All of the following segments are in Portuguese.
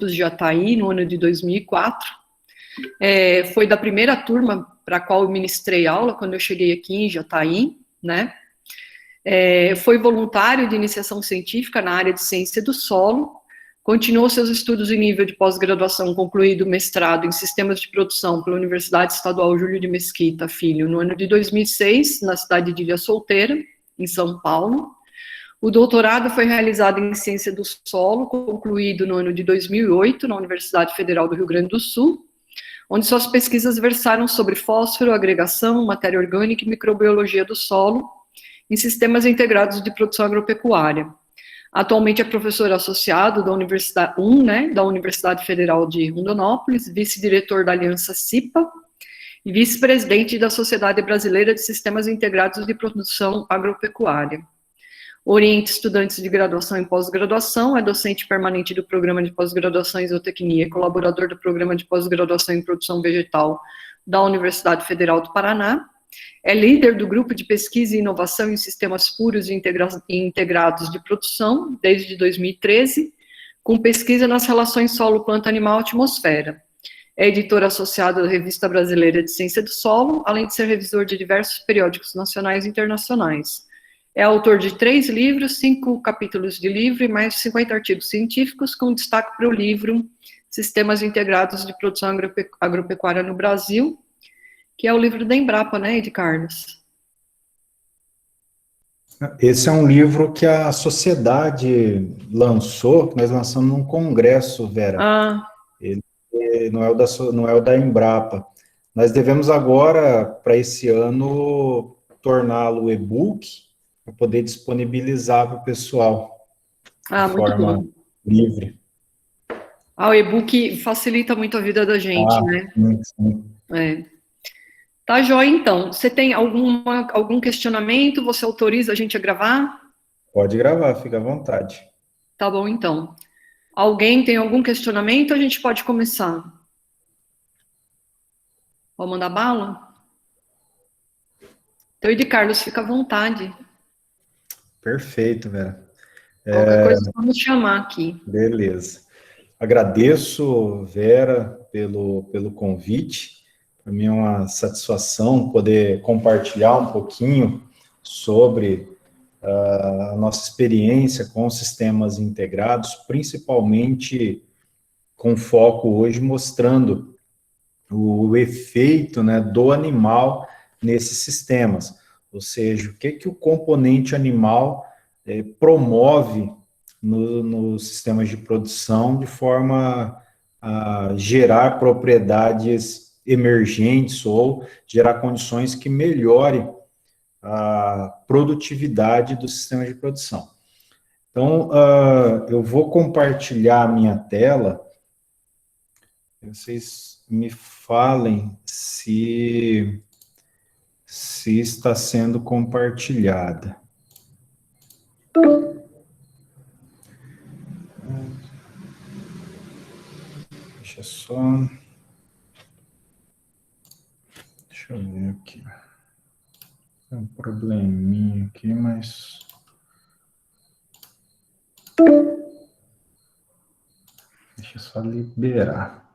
Científicos de Jataí, no ano de 2004. Foi da primeira turma para a qual eu ministrei aula, quando eu cheguei aqui em Jataí, né? Foi voluntário de iniciação científica na área de ciência do solo, continuou seus estudos em nível de pós-graduação, concluído mestrado em sistemas de produção pela Universidade Estadual Júlio de Mesquita Filho, no ano de 2006, na cidade de Ilha Solteira, em São Paulo. O doutorado foi realizado em ciência do solo, concluído no ano de 2008, na Universidade Federal do Rio Grande do Sul, onde suas pesquisas versaram sobre fósforo, agregação, matéria orgânica e microbiologia do solo, em sistemas integrados de produção agropecuária. Atualmente é professor associado da Universidade da Universidade Federal de Rondonópolis, vice-diretor da Aliança CIPA e vice-presidente da Sociedade Brasileira de Sistemas Integrados de Produção Agropecuária. Orienta estudantes de graduação e pós-graduação, é docente permanente do Programa de Pós-Graduação em Zootecnia e colaborador do Programa de Pós-Graduação em Produção Vegetal da Universidade Federal do Paraná. É líder do Grupo de Pesquisa e Inovação em Sistemas Puros e Integrados de Produção, desde 2013, com pesquisa nas relações solo-planta-animal-atmosfera. É editor associado da Revista Brasileira de Ciência do Solo, além de ser revisor de diversos periódicos nacionais e internacionais. É autor de 3 livros, 5 capítulos de livro e mais de 50 artigos científicos, com destaque para o livro Sistemas Integrados de Produção Agropecuária no Brasil, que é o livro da Embrapa, né, Ed Carlos? Esse é um livro que a sociedade lançou, que nós lançamos num congresso, Vera. Ele não é o da Embrapa. Nós devemos agora, para esse ano, torná-lo e-book, para poder disponibilizar para o pessoal de forma livre. O e-book facilita muito a vida da gente, né? Sim. Tá, joia, então. Você tem algum questionamento? Você autoriza a gente a gravar? Pode gravar, fica à vontade. Tá bom, então. Alguém tem algum questionamento? A gente pode começar. Vou mandar bala? Então, Ed Carlos, fica à vontade. Perfeito, Vera. Qualquer coisa, vamos chamar aqui. Beleza. Agradeço, Vera, pelo convite. Para mim é uma satisfação poder compartilhar um pouquinho sobre a nossa experiência com sistemas integrados, principalmente com foco hoje mostrando o efeito, né, do animal nesses sistemas. Ou seja, o que o componente animal promove nos sistemas de produção de forma a gerar propriedades emergentes ou gerar condições que melhorem a produtividade do sistema de produção. Então, eu vou compartilhar a minha tela. Vocês me falem se está sendo compartilhada. Deixa eu ver aqui. Tem um probleminha aqui, mas... Deixa eu só liberar.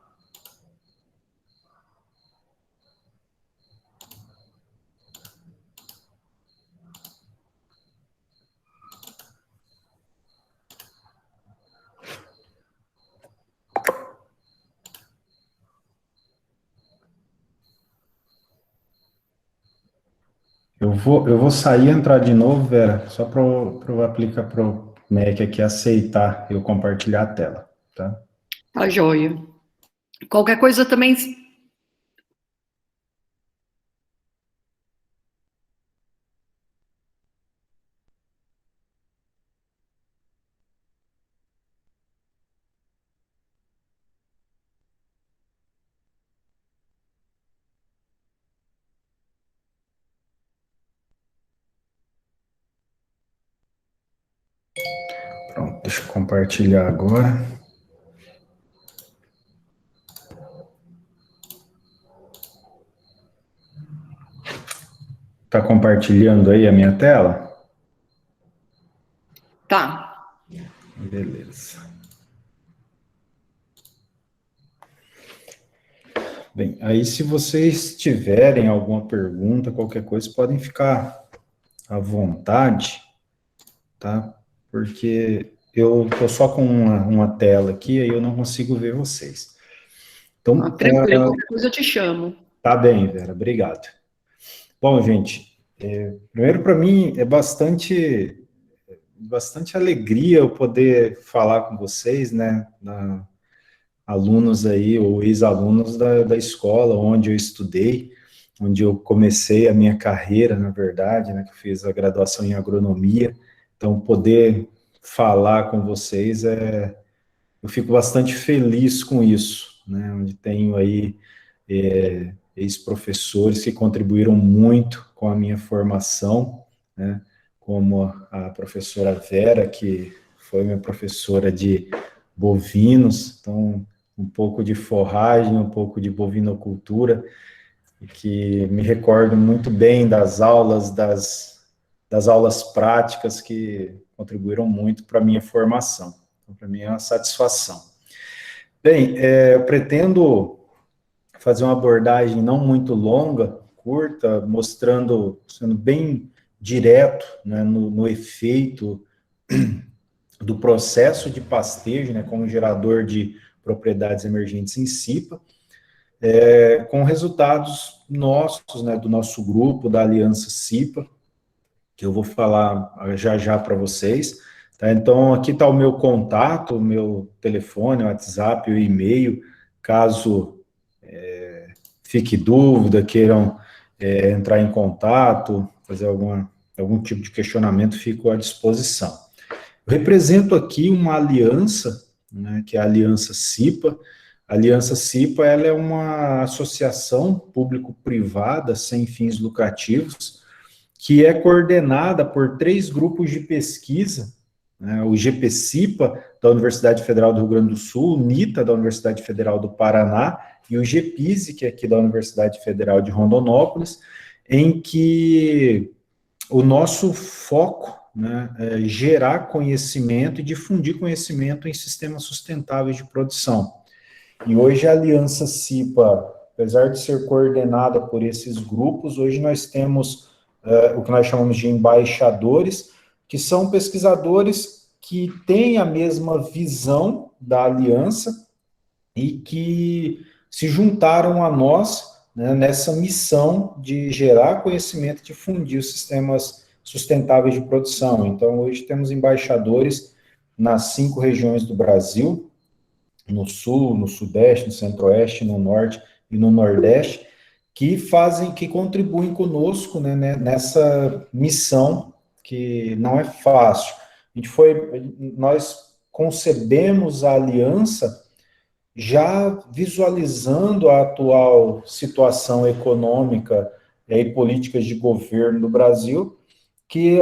Eu vou sair e entrar de novo, Vera, só para eu aplicar para o Mac aqui aceitar eu compartilhar a tela, tá? Tá, joia. Qualquer coisa também... Pronto, deixa eu compartilhar agora. Tá compartilhando aí a minha tela? Tá. Beleza. Bem, aí se vocês tiverem alguma pergunta, qualquer coisa, podem ficar à vontade, tá? Porque eu tô só com uma tela aqui, aí eu não consigo ver vocês. Então, Tranquilo, qualquer coisa eu te chamo. tá bem, Vera, obrigado. Bom, gente, primeiro para mim é bastante alegria eu poder falar com vocês, né, alunos aí, ou ex-alunos da escola onde eu estudei, onde eu comecei a minha carreira, na verdade, né, que eu fiz a graduação em agronomia. Então, poder falar com vocês, eu fico bastante feliz com isso, né, onde tenho aí ex-professores que contribuíram muito com a minha formação, né, como a professora Vera, que foi minha professora de bovinos, então um pouco de forragem, um pouco de bovinocultura, e que me recordo muito bem das aulas, das aulas práticas que contribuíram muito para a minha formação. Então, para mim é uma satisfação. Bem, eu pretendo fazer uma abordagem não muito longa, curta, mostrando, sendo bem direto, né, no efeito do processo de pastejo, né, como gerador de propriedades emergentes em CIPA, com resultados nossos, né, do nosso grupo, da Aliança CIPA, que eu vou falar já para vocês. Tá? Então, aqui está o meu contato, o meu telefone, o WhatsApp, o e-mail, caso fique dúvida, queiram entrar em contato, fazer algum tipo de questionamento, fico à disposição. Eu represento aqui uma aliança, né, que é a Aliança CIPA. A Aliança CIPA, ela é uma associação público-privada sem fins lucrativos, que é coordenada por 3 grupos de pesquisa, né, o GPCIPA, da Universidade Federal do Rio Grande do Sul, o NITA, da Universidade Federal do Paraná, e o GPISE, que é aqui da Universidade Federal de Rondonópolis, em que o nosso foco, né, é gerar conhecimento e difundir conhecimento em sistemas sustentáveis de produção. E hoje a Aliança CIPA, apesar de ser coordenada por esses grupos, hoje nós temos o que nós chamamos de embaixadores, que são pesquisadores que têm a mesma visão da aliança e que se juntaram a nós, né, nessa missão de gerar conhecimento e difundir os sistemas sustentáveis de produção. Então, hoje temos embaixadores nas 5 regiões do Brasil, no Sul, no Sudeste, no Centro-Oeste, no Norte e no Nordeste, que contribuem conosco, né, nessa missão que não é fácil. Nós concebemos a aliança já visualizando a atual situação econômica e políticas de governo do Brasil, que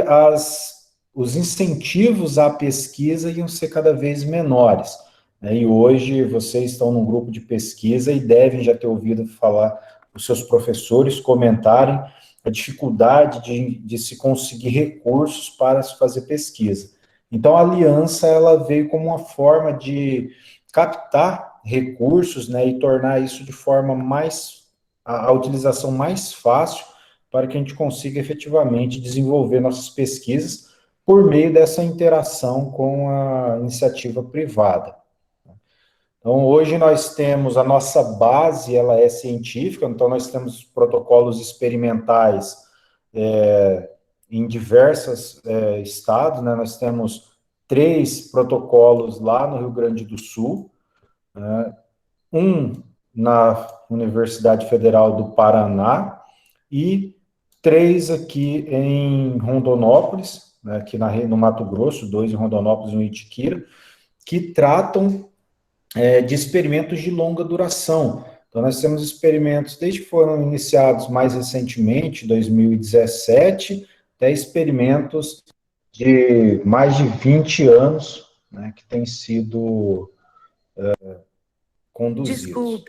os incentivos à pesquisa iam ser cada vez menores. E hoje vocês estão num grupo de pesquisa e devem já ter ouvido falar, os seus professores comentarem a dificuldade de se conseguir recursos para se fazer pesquisa. Então, a aliança ela veio como uma forma de captar recursos, né, e tornar isso de forma a utilização mais fácil para que a gente consiga efetivamente desenvolver nossas pesquisas por meio dessa interação com a iniciativa privada. Então, hoje nós temos a nossa base, ela é científica, então nós temos protocolos experimentais em diversos estados, né? Nós temos 3 protocolos lá no Rio Grande do Sul, um na Universidade Federal do Paraná e 3 aqui em Rondonópolis, né, aqui no Mato Grosso, 2 em Rondonópolis e 1 em Itiquira, que tratam de experimentos de longa duração. Então, nós temos experimentos, desde que foram iniciados mais recentemente, 2017, até experimentos de mais de 20 anos, né, que têm sido conduzidos.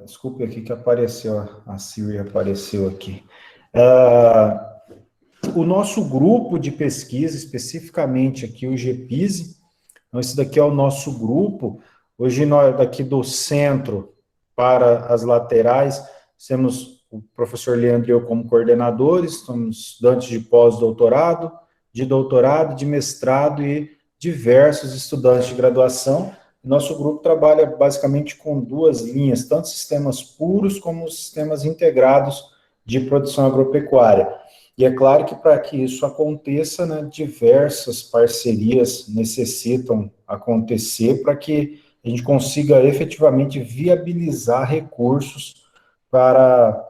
Desculpe aqui que apareceu, a Siri apareceu aqui. O nosso grupo de pesquisa, especificamente aqui o GPISE, então esse daqui é o nosso grupo. Hoje nós daqui do centro, para as laterais, temos o professor Leandro e eu como coordenadores, somos estudantes de pós-doutorado, de doutorado, de mestrado e diversos estudantes de graduação. Nosso grupo trabalha basicamente com duas linhas, tanto sistemas puros como sistemas integrados de produção agropecuária. E é claro que para que isso aconteça, né, diversas parcerias necessitam acontecer para que a gente consiga efetivamente viabilizar recursos para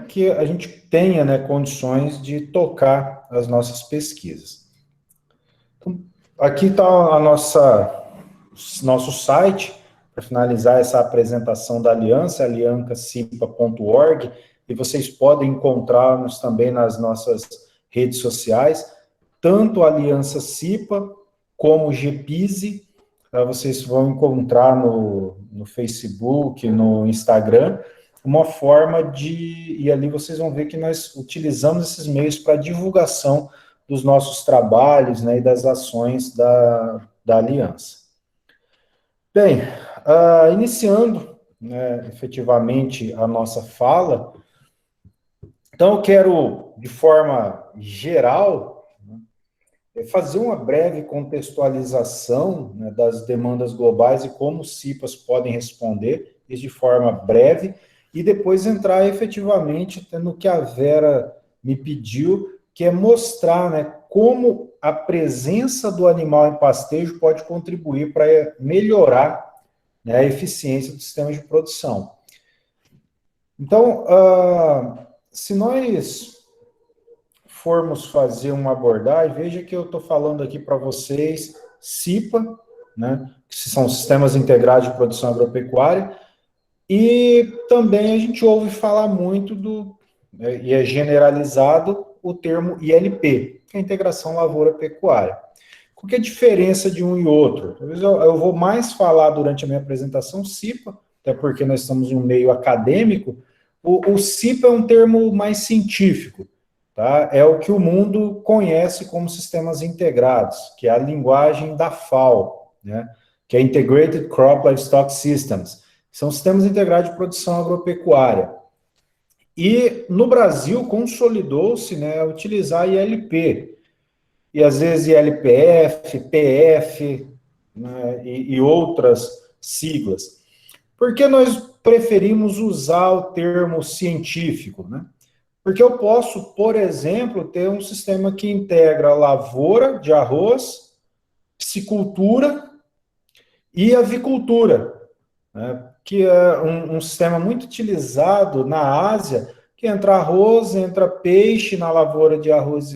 que a gente tenha, né, condições de tocar as nossas pesquisas. Então, aqui está nosso site, para finalizar essa apresentação da Aliança, aliancasipa.org, e vocês podem encontrar-nos também nas nossas redes sociais, tanto a Aliança CIPA como o GPISE, vocês vão encontrar no Facebook, no Instagram, uma forma e ali vocês vão ver que nós utilizamos esses meios para divulgação dos nossos trabalhos, né, e das ações da Aliança. Bem, iniciando, né, efetivamente a nossa fala, então eu quero, de forma geral, fazer uma breve contextualização, né, das demandas globais e como os CIPAs podem responder, isso de forma breve, e depois entrar efetivamente no que a Vera me pediu, que é mostrar, né, como a presença do animal em pastejo pode contribuir para melhorar, né, a eficiência do sistema de produção. Então, se nós formos fazer uma abordagem, veja que eu estou falando aqui para vocês CIPA, né, que são sistemas integrados de produção agropecuária, e também a gente ouve falar muito e é generalizado, o termo ILP, que é a integração lavoura-pecuária. Qual que é a diferença de um e outro? Talvez eu vou mais falar durante a minha apresentação CIPA, até porque nós estamos em um meio acadêmico. O CIPA é um termo mais científico, tá? É o que o mundo conhece como sistemas integrados, que é a linguagem da FAO, né? Que é Integrated Crop Livestock Systems. São sistemas integrados de produção agropecuária. E no Brasil consolidou-se, né, utilizar ILP, e às vezes ILPF, PF, né, e outras siglas. Por que nós preferimos usar o termo científico, né? Porque eu posso, por exemplo, ter um sistema que integra lavoura de arroz, piscicultura e avicultura, né? Que é um sistema muito utilizado na Ásia, que entra arroz, entra peixe na lavoura de arroz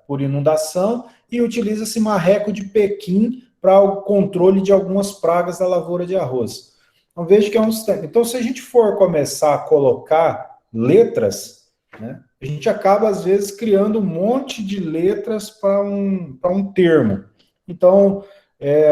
por inundação, e utiliza-se marreco de Pequim para o controle de algumas pragas da lavoura de arroz. Então, veja que é um sistema. Então, se a gente for começar a colocar letras, né, a gente acaba, às vezes, criando um monte de letras para um termo. Então,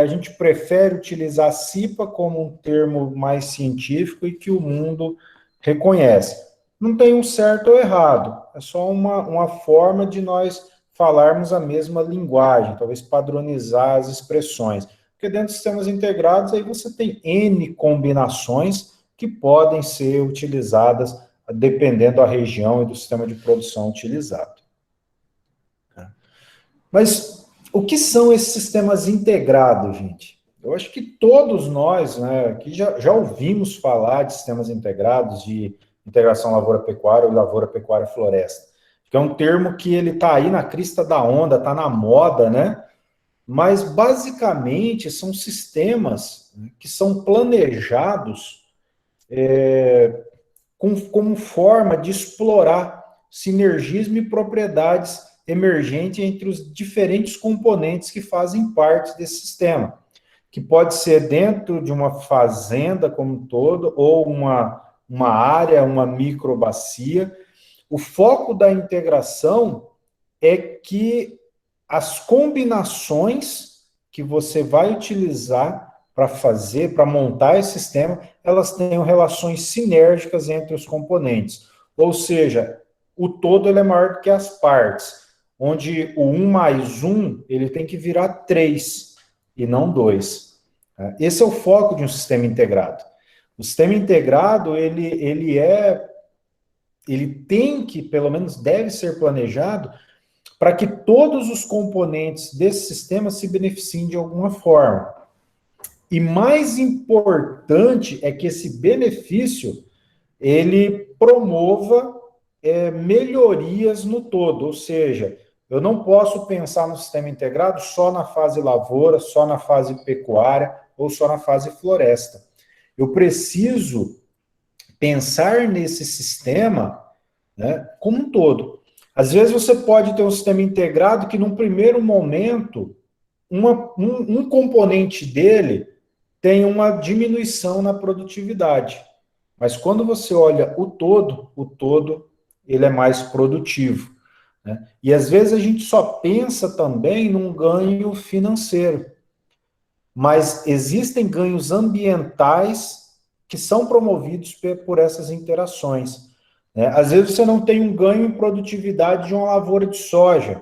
a gente prefere utilizar CIPA como um termo mais científico e que o mundo reconhece. Não tem um certo ou errado, é só uma forma de nós falarmos a mesma linguagem, talvez padronizar as expressões. Porque dentro de sistemas integrados, aí você tem N combinações que podem ser utilizadas dependendo da região e do sistema de produção utilizado. Mas o que são esses sistemas integrados, gente? Eu acho que todos nós, né, aqui já ouvimos falar de sistemas integrados, de integração lavoura-pecuária ou lavoura-pecuária-floresta, que é um termo que ele está aí na crista da onda, está na moda, né? Mas, basicamente, são sistemas que são planejados como forma de explorar sinergismo e propriedades emergentes entre os diferentes componentes que fazem parte desse sistema, que pode ser dentro de uma fazenda como um todo, ou uma área, uma microbacia. O foco da integração é que as combinações que você vai utilizar para montar esse sistema, elas tenham relações sinérgicas entre os componentes. Ou seja, o todo ele é maior do que as partes, onde o 1 mais 1 ele tem que virar 3 e não 2. Esse é o foco de um sistema integrado. O sistema integrado, ele tem que, pelo menos deve ser planejado, para que todos os componentes desse sistema se beneficiem de alguma forma. E mais importante é que esse benefício, ele promova melhorias no todo, ou seja, eu não posso pensar no sistema integrado só na fase lavoura, só na fase pecuária ou só na fase floresta. Eu preciso pensar nesse sistema, né, como um todo. Às vezes você pode ter um sistema integrado que, num primeiro momento, um componente dele tem uma diminuição na produtividade. Mas quando você olha o todo ele é mais produtivo, né? E às vezes a gente só pensa também num ganho financeiro. Mas existem ganhos ambientais que são promovidos por essas interações, né? Às vezes você não tem um ganho em produtividade de uma lavoura de soja,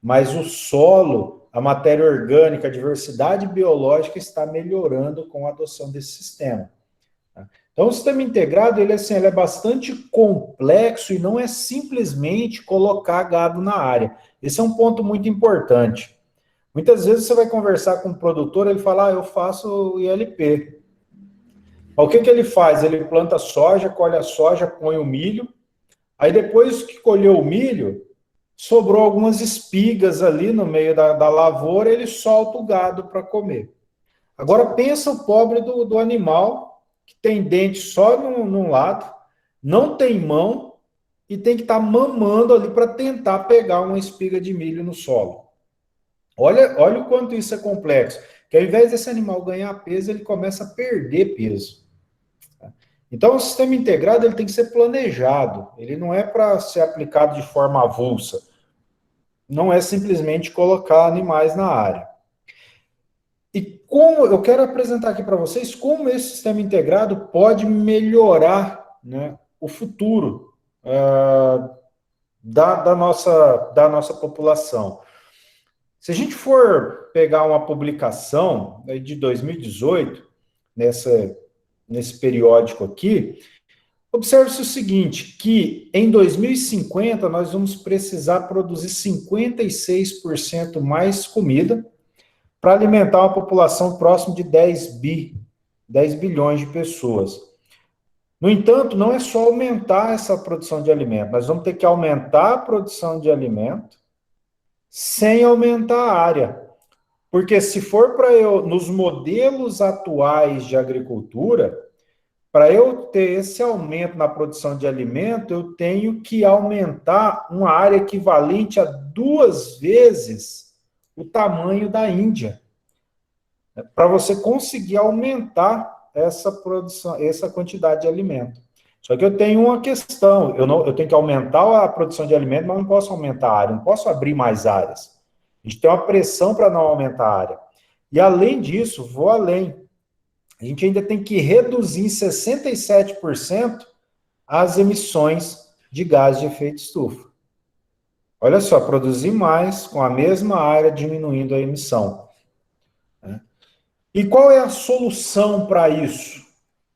mas o solo, a matéria orgânica, a diversidade biológica está melhorando com a adoção desse sistema. Então, o sistema integrado, ele é bastante complexo e não é simplesmente colocar gado na área. Esse é um ponto muito importante. Muitas vezes você vai conversar com um produtor, ele fala, eu faço ILP. O que ele faz? Ele planta soja, colhe a soja, põe o milho, aí depois que colheu o milho, sobrou algumas espigas ali no meio da lavoura, ele solta o gado para comer. Agora pensa o pobre do animal, que tem dente só num lado, não tem mão e tem que estar mamando ali para tentar pegar uma espiga de milho no solo. Olha o quanto isso é complexo. Que ao invés desse animal ganhar peso, ele começa a perder peso. Então, o sistema integrado ele tem que ser planejado. Ele não é para ser aplicado de forma avulsa. Não é simplesmente colocar animais na área. E como eu quero apresentar aqui para vocês como esse sistema integrado pode melhorar, né, o futuro da nossa população. Se a gente for pegar uma publicação de 2018, nesse periódico aqui, observe-se o seguinte, que em 2050 nós vamos precisar produzir 56% mais comida para alimentar uma população próxima de 10 bilhões de pessoas. No entanto, não é só aumentar essa produção de alimento, nós vamos ter que aumentar a produção de alimento sem aumentar a área. Porque se for para nos modelos atuais de agricultura, para eu ter esse aumento na produção de alimento, eu tenho que aumentar uma área equivalente a 2 vezes o tamanho da Índia, para você conseguir aumentar essa produção, essa quantidade de alimento. Só que eu tenho uma questão, eu tenho que aumentar a produção de alimento, mas não posso aumentar a área, não posso abrir mais áreas. A gente tem uma pressão para não aumentar a área. E além disso, vou além. A gente ainda tem que reduzir em 67% as emissões de gás de efeito estufa. Olha só, produzir mais com a mesma área, diminuindo a emissão. E qual é a solução para isso?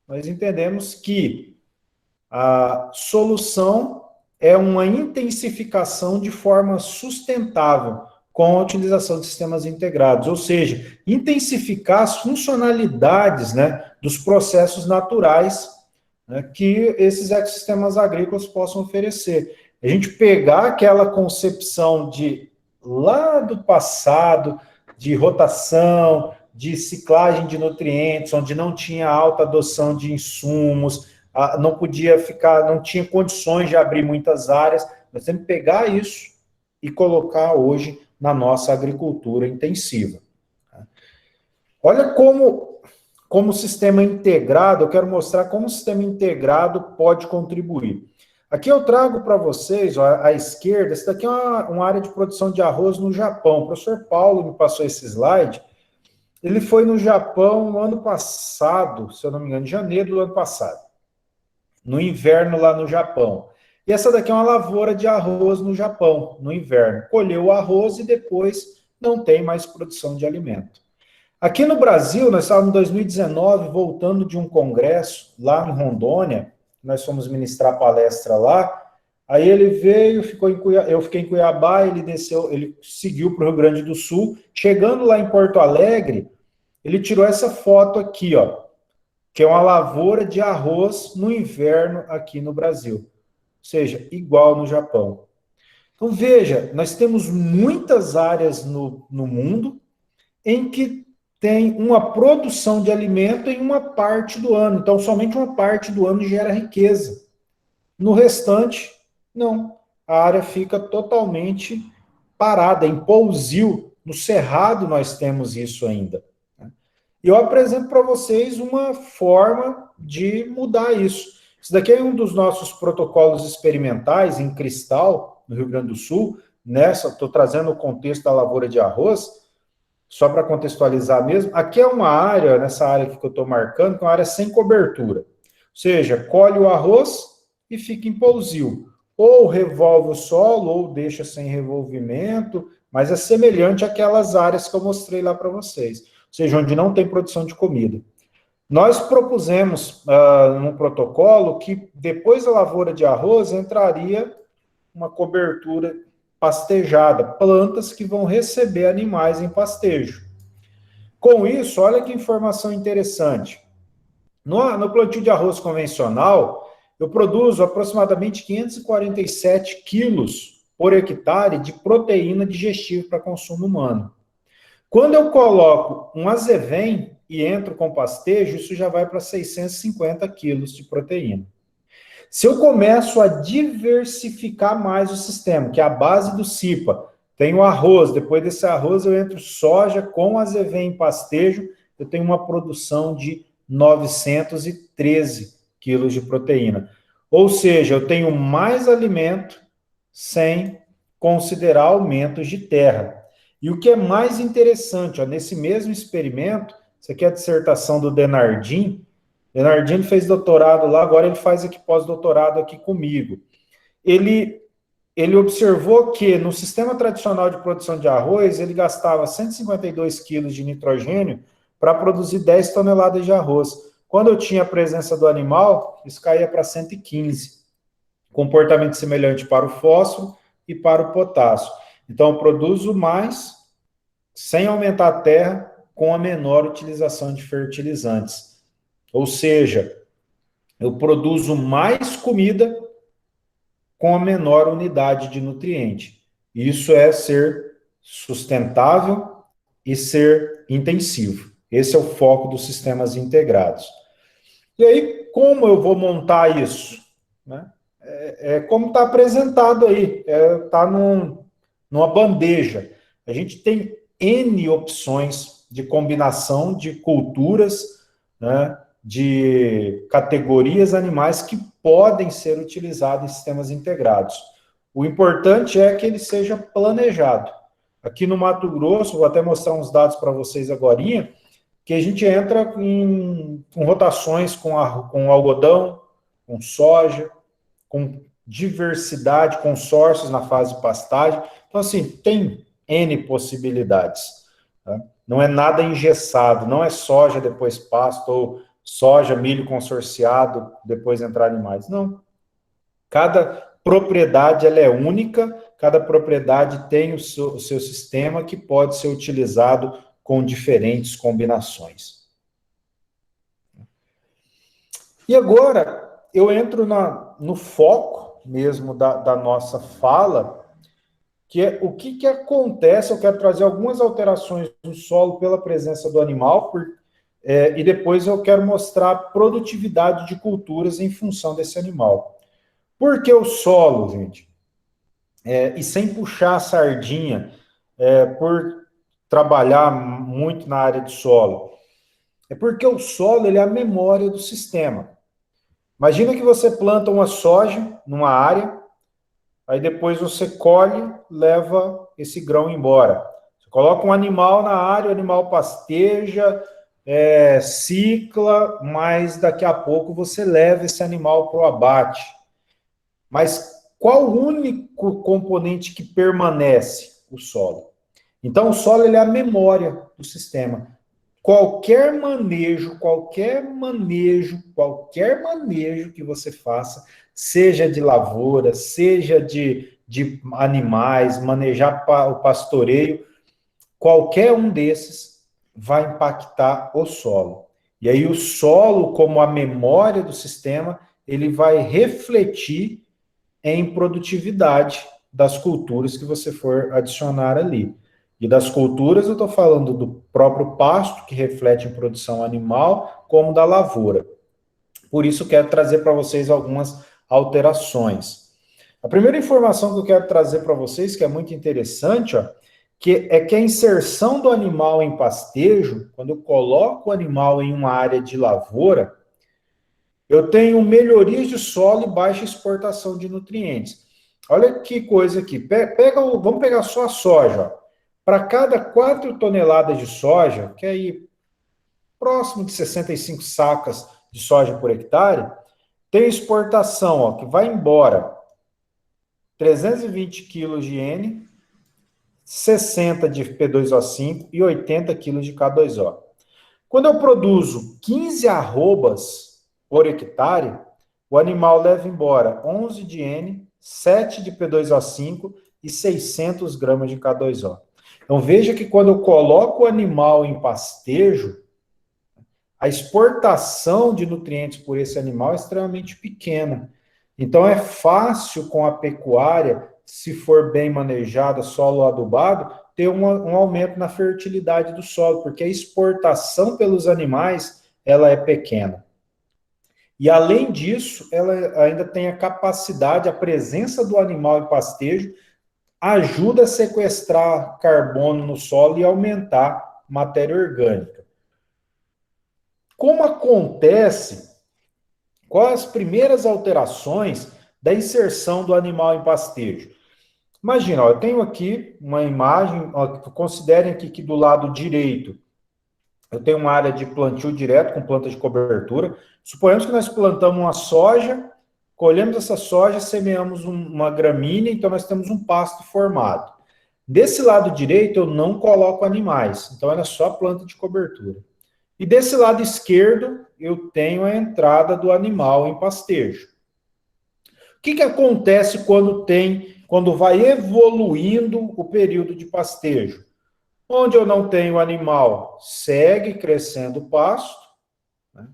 Nós entendemos que a solução é uma intensificação de forma sustentável com a utilização de sistemas integrados, ou seja, intensificar as funcionalidades, né, dos processos naturais, né, que esses ecossistemas agrícolas possam oferecer. A gente pegar aquela concepção lá do passado, de rotação, de ciclagem de nutrientes, onde não tinha alta adoção de insumos, não tinha condições de abrir muitas áreas. Nós temos que pegar isso e colocar hoje na nossa agricultura intensiva. Olha como sistema integrado, eu quero mostrar como o sistema integrado pode contribuir. Aqui eu trago para vocês, ó, à esquerda, essa daqui é uma área de produção de arroz no Japão. O professor Paulo me passou esse slide. Ele foi no Japão no ano passado, se eu não me engano, em janeiro do ano passado, no inverno lá no Japão. E essa daqui é uma lavoura de arroz no Japão, no inverno. Colheu o arroz e depois não tem mais produção de alimento. Aqui no Brasil, nós estávamos em 2019, voltando de um congresso lá em Rondônia, nós fomos ministrar palestra lá, aí ele veio, eu fiquei em Cuiabá, ele desceu, ele seguiu para o Rio Grande do Sul, chegando lá em Porto Alegre, ele tirou essa foto aqui, ó, que é uma lavoura de arroz no inverno aqui no Brasil, ou seja, igual no Japão. Então veja, nós temos muitas áreas no mundo em que tem uma produção de alimento em uma parte do ano. Então, somente uma parte do ano gera riqueza. No restante, não. A área fica totalmente parada, em pousio. No Cerrado nós temos isso ainda. E eu apresento para vocês uma forma de mudar isso. Isso daqui é um dos nossos protocolos experimentais em Cristal, no Rio Grande do Sul. Estou trazendo o contexto da lavoura de arroz, só para contextualizar mesmo, aqui é uma área, nessa área que eu estou marcando, que é uma área sem cobertura. Ou seja, colhe o arroz e fica em pousio. Ou revolve o solo, ou deixa sem revolvimento, mas é semelhante àquelas áreas que eu mostrei lá para vocês. Ou seja, onde não tem produção de comida. Nós propusemos num protocolo que depois da lavoura de arroz entraria uma cobertura pastejada, plantas que vão receber animais em pastejo. Com isso, olha que informação interessante. No plantio de arroz convencional, eu produzo aproximadamente 547 quilos por hectare de proteína digestível para consumo humano. Quando eu coloco um azevém e entro com pastejo, isso já vai para 650 quilos de proteína. Se eu começo a diversificar mais o sistema, que é a base do CIPA, tem o arroz, depois desse arroz eu entro soja com azevém em pastejo, eu tenho uma produção de 913 quilos de proteína. Ou seja, eu tenho mais alimento sem considerar aumentos de terra. E o que é mais interessante, ó, nesse mesmo experimento, isso aqui é a dissertação do Denardim. Denardim fez doutorado lá, agora ele faz aqui pós-doutorado aqui comigo. Ele observou que no sistema tradicional de produção de arroz, ele gastava 152 quilos de nitrogênio para produzir 10 toneladas de arroz. Quando eu tinha a presença do animal, isso caía para 115. Comportamento semelhante para o fósforo e para o potássio. Então, eu produzo mais, sem aumentar a terra, com a menor utilização de fertilizantes. Ou seja, eu produzo mais comida com a menor unidade de nutriente. Isso é ser sustentável e ser intensivo. Esse é o foco dos sistemas integrados. E aí, como eu vou montar isso? Né? Como está apresentado aí, está numa bandeja. A gente tem N opções de combinação de culturas, né, de categorias animais que podem ser utilizados em sistemas integrados. O importante é que ele seja planejado. Aqui no Mato Grosso, vou até mostrar uns dados para vocês agorinha, que a gente entra com rotações com algodão, com soja, com diversidade, consórcios na fase de pastagem. Então, assim, tem N possibilidades. Tá? Não é nada engessado, não é soja depois pasto, ou soja, milho consorciado, depois entrar animais. Não. Cada propriedade ela é única, cada propriedade tem o seu sistema que pode ser utilizado com diferentes combinações. E agora, eu entro no foco mesmo da nossa fala, que é o que acontece. Eu quero trazer algumas alterações no solo pela presença do animal, e depois eu quero mostrar a produtividade de culturas em função desse animal. Por que o solo, gente? E sem puxar a sardinha, por trabalhar muito na área de solo. É porque o solo ele é a memória do sistema. Imagina que você planta uma soja numa área, aí depois você colhe, leva esse grão embora. Você coloca um animal na área, o animal pasteja, cicla, mas daqui a pouco você leva esse animal para o abate. Mas qual o único componente que permanece? O solo. Então, o solo ele é a memória do sistema. qualquer manejo que você faça, seja de lavoura, seja de animais, manejar o pastoreio, qualquer um desses vai impactar o solo. E aí o solo, como a memória do sistema, ele vai refletir em produtividade das culturas que você for adicionar ali. E das culturas eu estou falando do próprio pasto, que reflete em produção animal, como da lavoura. Por isso quero trazer para vocês algumas alterações. A primeira informação que eu quero trazer para vocês, que é muito interessante, ó, que a inserção do animal em pastejo, quando eu coloco o animal em uma área de lavoura, eu tenho melhorias de solo e baixa exportação de nutrientes. Olha que coisa aqui. Vamos pegar só a soja. Para cada 4 toneladas de soja, que é aí próximo de 65 sacas de soja por hectare, tem exportação, ó, que vai embora 320 quilos de N, 60 de P2O5 e 80 quilos de K2O. Quando eu produzo 15 arrobas por hectare, o animal leva embora 11 de N, 7 de P2O5 e 600 gramas de K2O. Então veja que quando eu coloco o animal em pastejo, a exportação de nutrientes por esse animal é extremamente pequena. Então é fácil com a pecuária, se for bem manejada, solo adubado, ter um aumento na fertilidade do solo, porque a exportação pelos animais, ela é pequena. E além disso, ela ainda tem a capacidade, a presença do animal em pastejo, ajuda a sequestrar carbono no solo e aumentar matéria orgânica. Como acontece, quais as primeiras alterações da inserção do animal em pastejo? Imagina, ó, eu tenho aqui uma imagem, ó, considerem aqui que do lado direito eu tenho uma área de plantio direto com planta de cobertura. Suponhamos que nós plantamos uma soja, colhemos essa soja, semeamos uma gramínea, então nós temos um pasto formado. Desse lado direito eu não coloco animais, então era só planta de cobertura. E desse lado esquerdo eu tenho a entrada do animal em pastejo. O que acontece quando vai evoluindo o período de pastejo? Onde eu não tenho animal, segue crescendo o pasto. Né?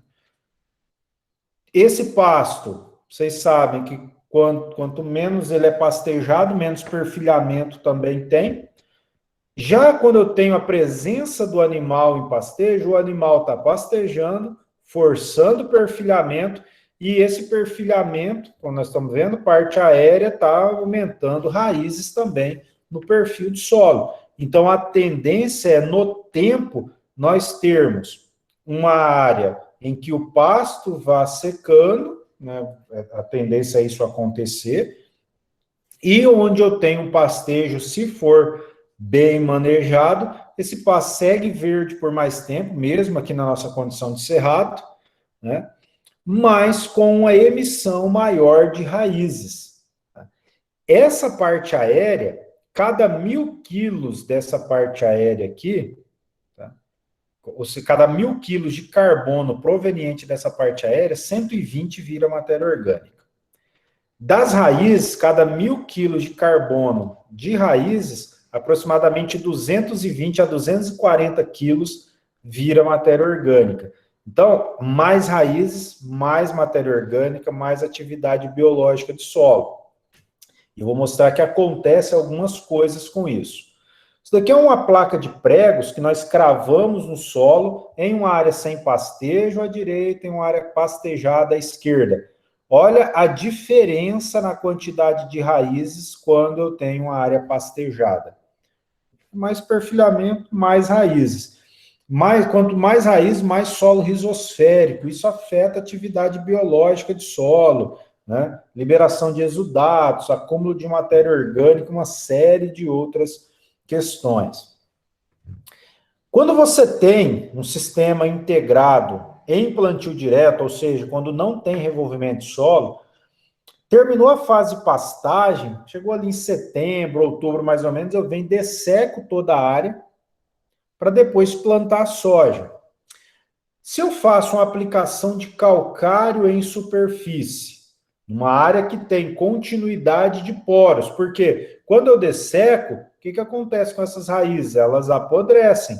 Esse pasto, vocês sabem que quanto menos ele é pastejado, menos perfilhamento também tem. Já quando eu tenho a presença do animal em pastejo, o animal está pastejando, forçando o perfilhamento, e esse perfilhamento, como nós estamos vendo, parte aérea está aumentando raízes também no perfil de solo. Então, a tendência é, no tempo, nós termos uma área em que o pasto vá secando, né, a tendência é isso acontecer, e onde eu tenho um pastejo, se for bem manejado, esse pasto segue verde por mais tempo, mesmo aqui na nossa condição de cerrado, né, mas com uma emissão maior de raízes. Essa parte aérea, cada 1.000 quilos dessa parte aérea aqui, tá? Ou seja, cada 1.000 quilos de carbono proveniente dessa parte aérea, 120 vira matéria orgânica. Das raízes, cada 1.000 quilos de carbono de raízes, aproximadamente 220 a 240 quilos vira matéria orgânica. Então, mais raízes, mais matéria orgânica, mais atividade biológica de solo. E vou mostrar que acontece algumas coisas com isso. Isso daqui é uma placa de pregos que nós cravamos no solo em uma área sem pastejo à direita e uma área pastejada à esquerda. Olha a diferença na quantidade de raízes quando eu tenho uma área pastejada. Mais perfilhamento, mais raízes. Quanto mais raiz, mais solo rizosférico. Isso afeta a atividade biológica de solo, né? Liberação de exudatos, acúmulo de matéria orgânica, uma série de outras questões. Quando você tem um sistema integrado em plantio direto, ou seja, quando não tem revolvimento de solo, terminou a fase de pastagem, chegou ali em setembro, outubro mais ou menos, eu venho desseco toda a área, para depois plantar a soja. Se eu faço uma aplicação de calcário em superfície, numa área que tem continuidade de poros, porque quando eu desseco, o que acontece com essas raízes? Elas apodrecem,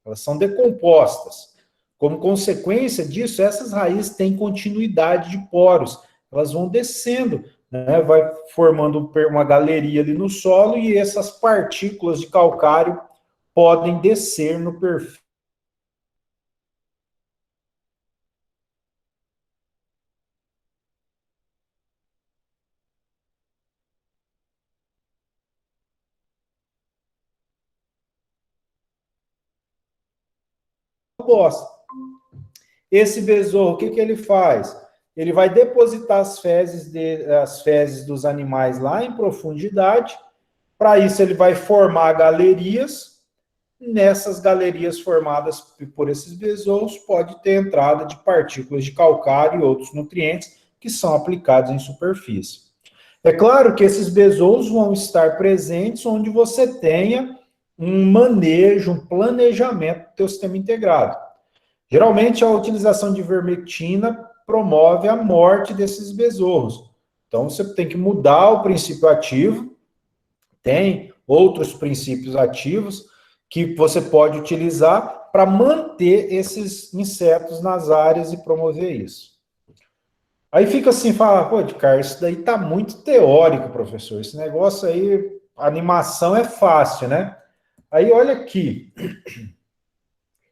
elas são decompostas. Como consequência disso, essas raízes têm continuidade de poros, elas vão descendo, né? Vai formando uma galeria ali no solo e essas partículas de calcário podem descer no perfil. Esse besouro, o que ele faz? Ele vai depositar as fezes dos animais lá em profundidade. Para isso, ele vai formar galerias. Nessas galerias formadas por esses besouros, pode ter entrada de partículas de calcário e outros nutrientes que são aplicados em superfície. É claro que esses besouros vão estar presentes onde você tenha um manejo, um planejamento do teu sistema integrado. Geralmente, a utilização de ivermectina promove a morte desses besouros. Então, você tem que mudar o princípio ativo. Tem outros princípios ativos que você pode utilizar para manter esses insetos nas áreas e promover isso. Aí fica assim, fala, pô, Edgar, isso daí tá muito teórico, professor. Esse negócio aí, a animação é fácil, né? Aí, olha aqui.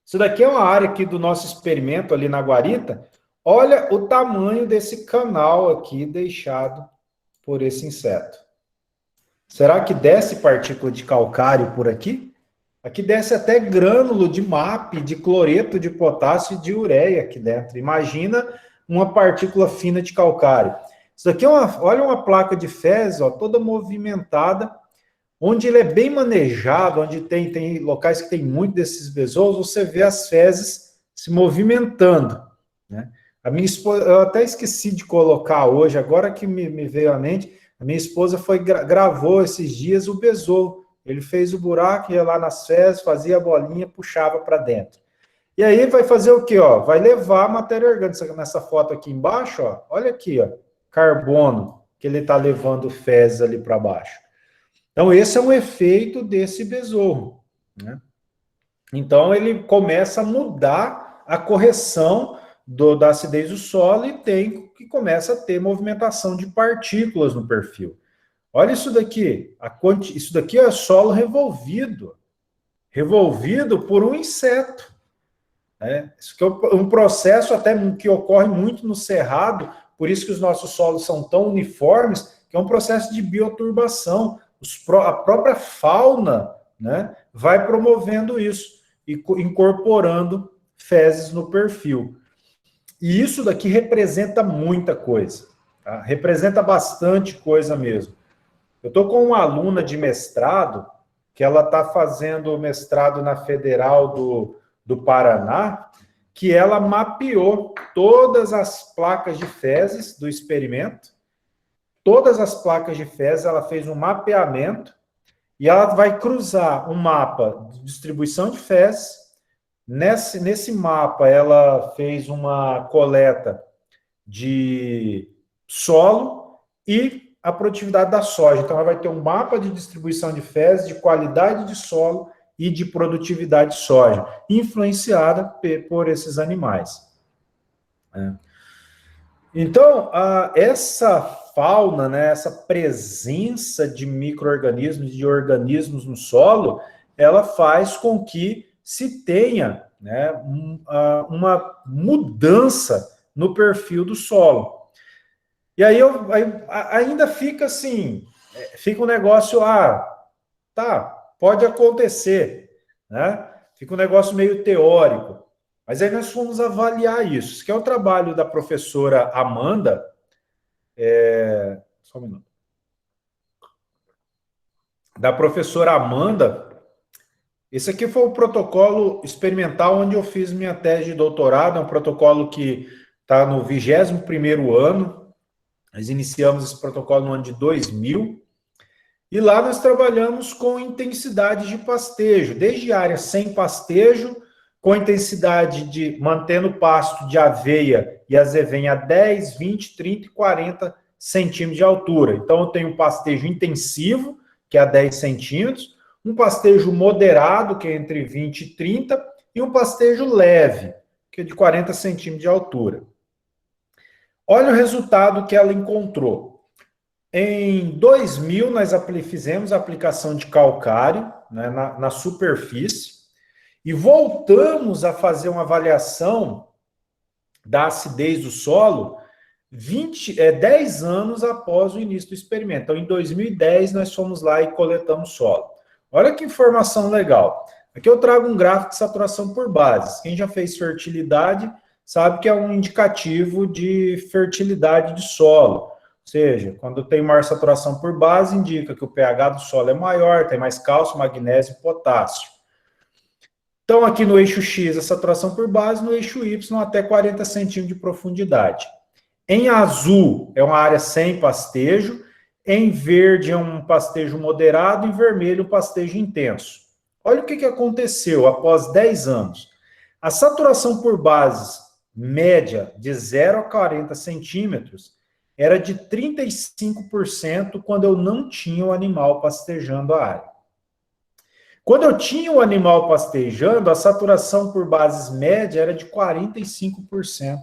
Isso daqui é uma área aqui do nosso experimento ali na guarita. Olha o tamanho desse canal aqui deixado por esse inseto. Será que desce partícula de calcário por aqui? Aqui desce até grânulo de MAP, de cloreto de potássio e de ureia aqui dentro. Imagina uma partícula fina de calcário. Isso aqui é olha uma placa de fezes, ó, toda movimentada, onde ele é bem manejado, onde tem locais que tem muito desses besouros, você vê as fezes se movimentando, né? A minha esposa, eu até esqueci de colocar hoje, agora que me veio à mente, a minha esposa gravou esses dias o besouro. Ele fez o buraco, ia lá nas fezes, fazia a bolinha, puxava para dentro. E aí vai fazer o quê? Ó? Vai levar a matéria orgânica. Nessa foto aqui embaixo, ó, olha aqui, ó, carbono, que ele está levando fezes ali para baixo. Então, esse é um efeito desse besouro, né? Então, ele começa a mudar a correção da acidez do solo e começa a ter movimentação de partículas no perfil. Olha isso daqui. Isso daqui é solo revolvido por um inseto. Né? Isso que é um processo até que ocorre muito no cerrado, por isso que os nossos solos são tão uniformes, que é um processo de bioturbação. A própria fauna, né, vai promovendo isso e incorporando fezes no perfil. E isso daqui representa muita coisa, tá? Representa bastante coisa mesmo. Eu estou com uma aluna de mestrado, que ela está fazendo mestrado na Federal do Paraná, que ela mapeou todas as placas de fezes do experimento. Todas as placas de fezes, ela fez um mapeamento e ela vai cruzar um mapa de distribuição de fezes. Nesse mapa, ela fez uma coleta de solo e a produtividade da soja. Então, ela vai ter um mapa de distribuição de fezes, de qualidade de solo e de produtividade de soja, influenciada por esses animais. Então, essa fauna, né, essa presença de micro-organismos, de organismos no solo, ela faz com que se tenha, né, uma mudança no perfil do solo. E aí ainda fica assim, fica um negócio, pode acontecer, né? Fica um negócio meio teórico. Mas aí nós fomos avaliar isso. Isso que é o trabalho da professora Amanda. Só um minuto. Da professora Amanda. Esse aqui foi o protocolo experimental onde eu fiz minha tese de doutorado. É um protocolo que está no 21º ano. Nós iniciamos esse protocolo no ano de 2000. E lá nós trabalhamos com intensidade de pastejo, desde área sem pastejo, com intensidade de mantendo o pasto de aveia e azevém a 10, 20, 30 e 40 centímetros de altura. Então, eu tenho um pastejo intensivo, que é a 10 centímetros, um pastejo moderado, que é entre 20 e 30, e um pastejo leve, que é de 40 centímetros de altura. Olha o resultado que ela encontrou. Em 2000, nós fizemos a aplicação de calcário, né, na superfície, e voltamos a fazer uma avaliação da acidez do solo 10 anos após o início do experimento. Então, em 2010, nós fomos lá e coletamos solo. Olha que informação legal. Aqui eu trago um gráfico de saturação por bases. Quem já fez fertilidade sabe que é um indicativo de fertilidade de solo. Ou seja, quando tem maior saturação por base, indica que o pH do solo é maior, tem mais cálcio, magnésio e potássio. Então, aqui no eixo X, a saturação por base, no eixo Y, até 40 centímetros de profundidade. Em azul, é uma área sem pastejo. Em verde, é um pastejo moderado. Em vermelho, um pastejo intenso. Olha o que aconteceu após 10 anos. A saturação por bases média de 0 a 40 centímetros era de 35% quando eu não tinha o animal pastejando a área. Quando eu tinha o animal pastejando, a saturação por bases média era de 45%.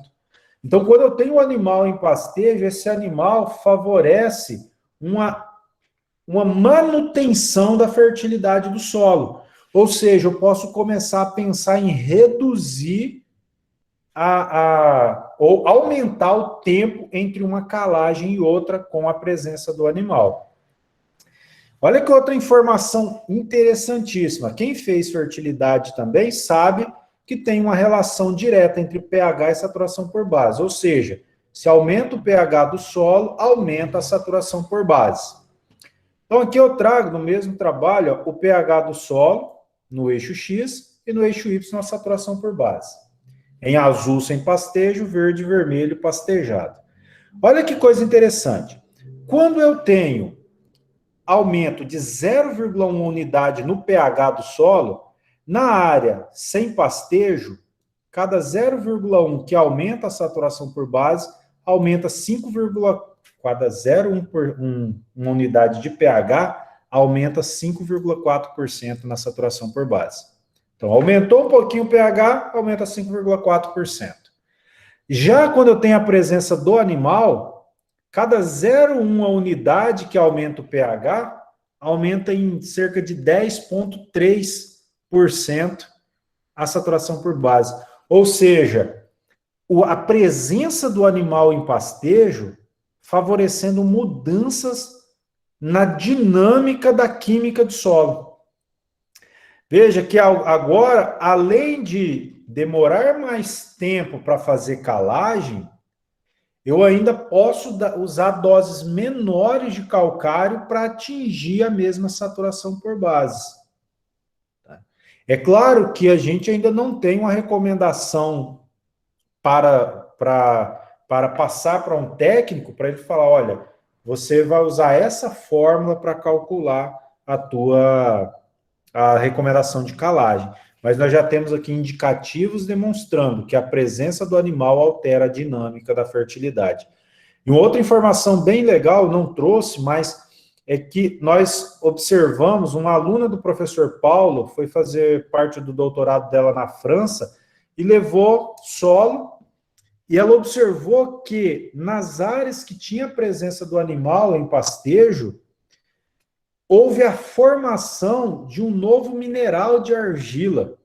Então, quando eu tenho o animal em pastejo, esse animal favorece uma manutenção da fertilidade do solo. Ou seja, eu posso começar a pensar em reduzir ou aumentar o tempo entre uma calagem e outra com a presença do animal. Olha que outra informação interessantíssima. Quem fez fertilidade também sabe que tem uma relação direta entre pH e saturação por base. Ou seja, se aumenta o pH do solo, aumenta a saturação por base. Então, aqui eu trago no mesmo trabalho ó, o pH do solo no eixo X e no eixo Y a saturação por base. Em azul sem pastejo, verde e vermelho pastejado. Olha que coisa interessante. Quando eu tenho aumento de 0,1 unidade no pH do solo, na área sem pastejo, cada 0,1 que aumenta a saturação por base, aumenta 5,1, cada 0,1 uma unidade de pH, aumenta 5,4% na saturação por base. Então, aumentou um pouquinho o pH, aumenta 5,4%. Já quando eu tenho a presença do animal, cada 0,1 unidade que aumenta o pH, aumenta em cerca de 10,3% a saturação por base. Ou seja, a presença do animal em pastejo favorecendo mudanças na dinâmica da química do solo. Veja que agora, além de demorar mais tempo para fazer calagem, eu ainda posso usar doses menores de calcário para atingir a mesma saturação por base. É claro que a gente ainda não tem uma recomendação para passar para um técnico, para ele falar, olha, você vai usar essa fórmula para calcular a recomendação de calagem. Mas nós já temos aqui indicativos demonstrando que a presença do animal altera a dinâmica da fertilidade. E uma outra informação bem legal, não trouxe, mas é que nós observamos, uma aluna do professor Paulo foi fazer parte do doutorado dela na França e levou solo, e ela observou que nas áreas que tinha a presença do animal em pastejo, houve a formação de um novo mineral de argila.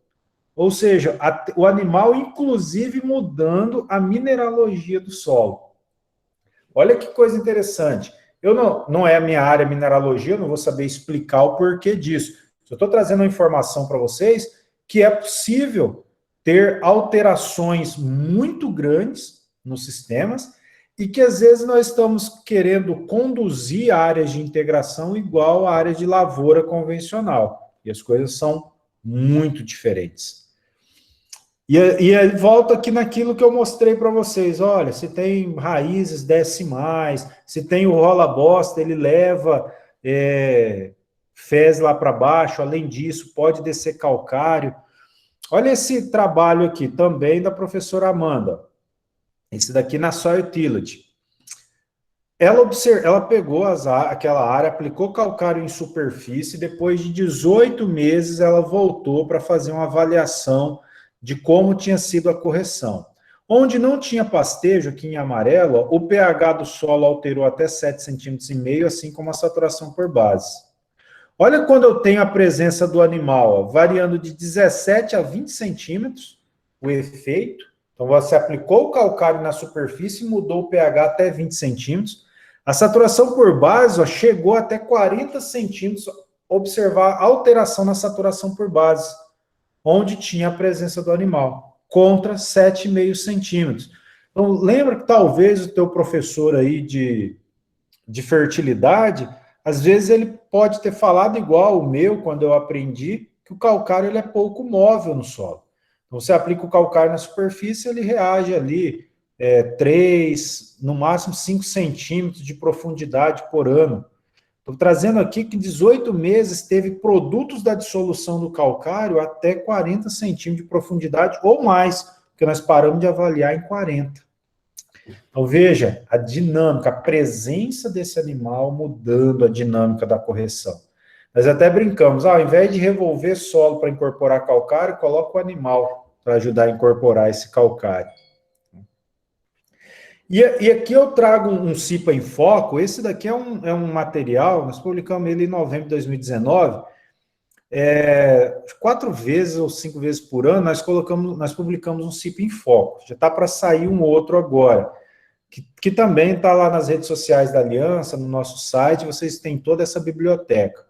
Ou seja, o animal, inclusive, mudando a mineralogia do solo. Olha que coisa interessante. Não é a minha área mineralogia, eu não vou saber explicar o porquê disso. Eu estou trazendo uma informação para vocês que é possível ter alterações muito grandes nos sistemas e que, às vezes, nós estamos querendo conduzir áreas de integração igual a área de lavoura convencional. E as coisas são muito diferentes. E aí volta aqui naquilo que eu mostrei para vocês. Olha, se tem raízes, desce mais. Se tem o rola-bosta, ele leva fezes lá para baixo. Além disso, pode descer calcário. Olha esse trabalho aqui, também da professora Amanda. Esse daqui na Soil Utility. Ela pegou aquela área, aplicou calcário em superfície, depois de 18 meses ela voltou para fazer uma avaliação de como tinha sido a correção. Onde não tinha pastejo, aqui em amarelo, ó, o pH do solo alterou até 7,5 centímetros, assim como a saturação por base. Olha quando eu tenho a presença do animal, ó, variando de 17 a 20 centímetros, o efeito. Então, você aplicou o calcário na superfície e mudou o pH até 20 centímetros. A saturação por base, ó, chegou até 40 centímetros, observar a alteração na saturação por base, onde tinha a presença do animal, contra 7,5 centímetros. Então, lembra que talvez o teu professor aí de fertilidade, às vezes ele pode ter falado igual o meu, quando eu aprendi, que o calcário ele é pouco móvel no solo. Então, você aplica o calcário na superfície, ele reage ali 3, no máximo 5 centímetros de profundidade por ano. Estou trazendo aqui que em 18 meses teve produtos da dissolução do calcário até 40 centímetros de profundidade ou mais, porque nós paramos de avaliar em 40. Então, veja a dinâmica, a presença desse animal mudando a dinâmica da correção. Nós até brincamos, ao invés de revolver solo para incorporar calcário, coloca o animal para ajudar a incorporar esse calcário. E aqui eu trago um CIPA em foco. Esse daqui é um material, nós publicamos ele em novembro de 2019, 4 vezes ou 5 vezes por ano, nós publicamos um CIPA em foco. Já está para sair um outro agora, que também está lá nas redes sociais da Aliança, no nosso site, vocês têm toda essa biblioteca.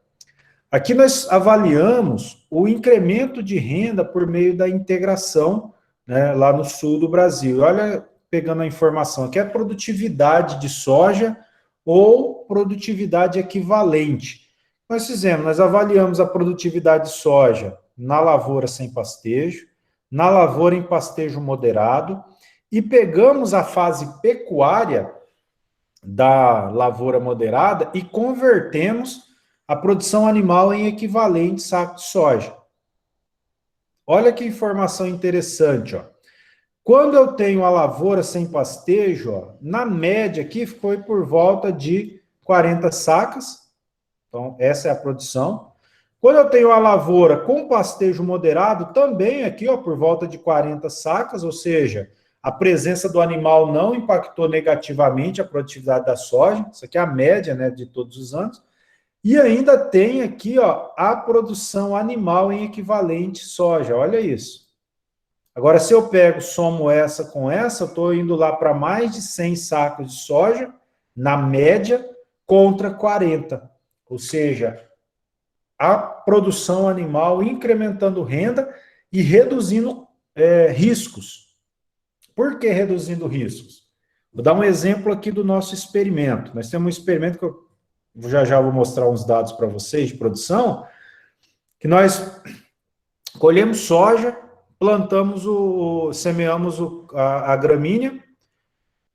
Aqui nós avaliamos o incremento de renda por meio da integração, né, lá no sul do Brasil. Olha, pegando a informação aqui, é produtividade de soja ou produtividade equivalente. Nós avaliamos a produtividade de soja na lavoura sem pastejo, na lavoura em pastejo moderado, e pegamos a fase pecuária da lavoura moderada e convertemos a produção animal em equivalente saco de soja. Olha que informação interessante, ó. Quando eu tenho a lavoura sem pastejo, ó, na média aqui foi por volta de 40 sacas. Então, essa é a produção. Quando eu tenho a lavoura com pastejo moderado, também aqui, ó, por volta de 40 sacas, ou seja, a presença do animal não impactou negativamente a produtividade da soja. Isso aqui é a média, né, de todos os anos. E ainda tem aqui, ó, a produção animal em equivalente soja. Olha isso. Agora, se eu somo essa com essa, eu estou indo lá para mais de 100 sacos de soja, na média, contra 40. Ou seja, a produção animal incrementando renda e reduzindo riscos. Por que reduzindo riscos? Vou dar um exemplo aqui do nosso experimento. Nós temos um experimento que eu já vou mostrar uns dados para vocês de produção, que nós colhemos soja, semeamos a gramínea,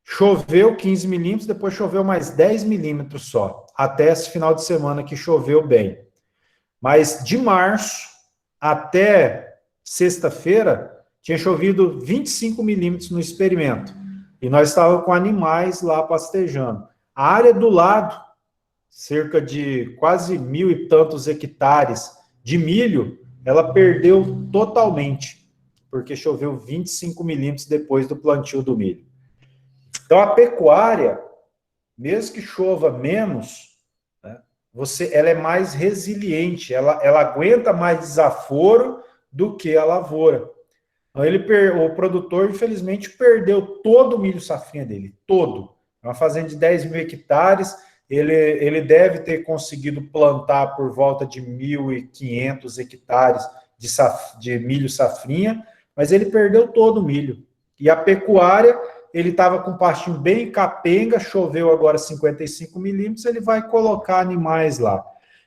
choveu 15 milímetros, depois choveu mais 10 milímetros só, até esse final de semana que choveu bem. Mas de março até sexta-feira, tinha chovido 25 milímetros no experimento, e nós estávamos com animais lá pastejando. A área do lado, cerca de quase 1.000 e tantos hectares de milho, ela perdeu totalmente, porque choveu 25 milímetros depois do plantio do milho. Então, a pecuária, mesmo que chova menos, né, ela é mais resiliente, ela aguenta mais desaforo do que a lavoura. Então, o produtor, infelizmente, perdeu todo o milho safrinha dele, todo. É uma fazenda de 10 mil hectares, ele deve ter conseguido plantar por volta de 1.500 hectares de milho safrinha, mas ele perdeu todo o milho. E a pecuária, ele estava com um pastinho bem capenga, choveu agora 55 milímetros, ele vai colocar animais lá.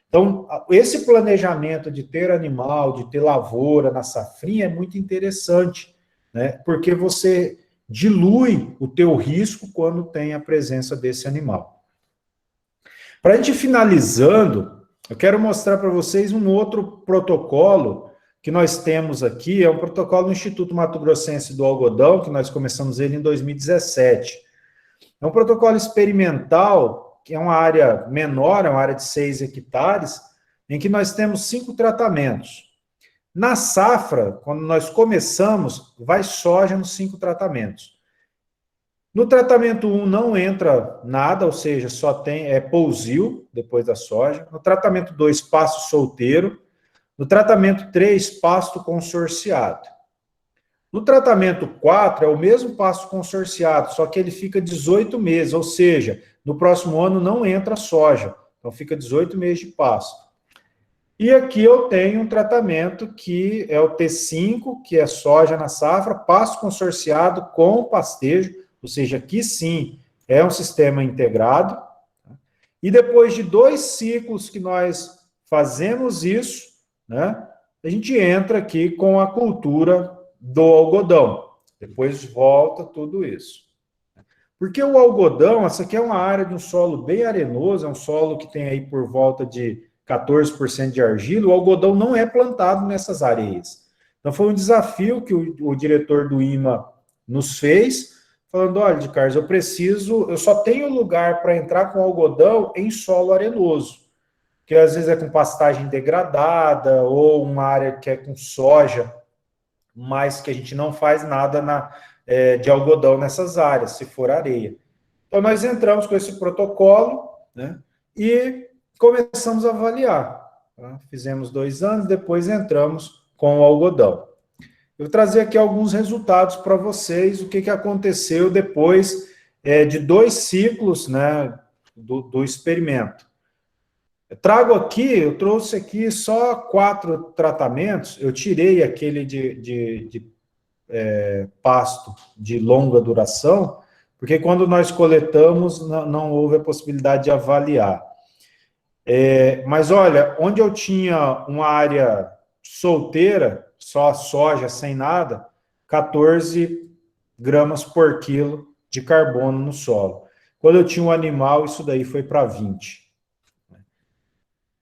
Então, esse planejamento de ter animal, de ter lavoura na safrinha é muito interessante, né? Porque você dilui o teu risco quando tem a presença desse animal. Para a gente finalizando, eu quero mostrar para vocês um outro protocolo que nós temos aqui é um protocolo do Instituto Mato Grossense do Algodão, que nós começamos ele em 2017. É um protocolo experimental, que é uma área menor, é uma área de 6 hectares, em que nós temos 5 tratamentos. Na safra, quando nós começamos, vai soja nos 5 tratamentos. No tratamento 1 não entra nada, ou seja, só tem pousio depois da soja. No tratamento 2, pasto solteiro. No tratamento 3, pasto consorciado. No tratamento 4, é o mesmo pasto consorciado, só que ele fica 18 meses, ou seja, no próximo ano não entra soja. Então fica 18 meses de pasto. E aqui eu tenho um tratamento que é o T5, que é soja na safra, pasto consorciado com pastejo, ou seja, aqui sim é um sistema integrado. E depois de 2 ciclos que nós fazemos isso, né, a gente entra aqui com a cultura do algodão. Depois volta tudo isso. Porque o algodão, essa aqui é uma área de um solo bem arenoso, é um solo que tem aí por volta de 14% de argila, o algodão não é plantado nessas areias. Então foi um desafio que o diretor do IMA nos fez, falando, olha, Carlos, eu só tenho lugar para entrar com algodão em solo arenoso, que às vezes é com pastagem degradada, ou uma área que é com soja, mas que a gente não faz nada de algodão nessas áreas, se for areia. Então nós entramos com esse protocolo, né, e começamos a avaliar. Tá? Fizemos 2 anos, depois entramos com o algodão. Eu vou trazer aqui alguns resultados para vocês, o que aconteceu depois de 2 ciclos, né, do experimento. Eu trouxe aqui só 4 tratamentos, eu tirei aquele de pasto de longa duração, porque quando nós coletamos, não houve a possibilidade de avaliar. Mas olha, onde eu tinha uma área solteira, só soja, sem nada, 14 gramas por quilo de carbono no solo. Quando eu tinha um animal, isso daí foi para 20.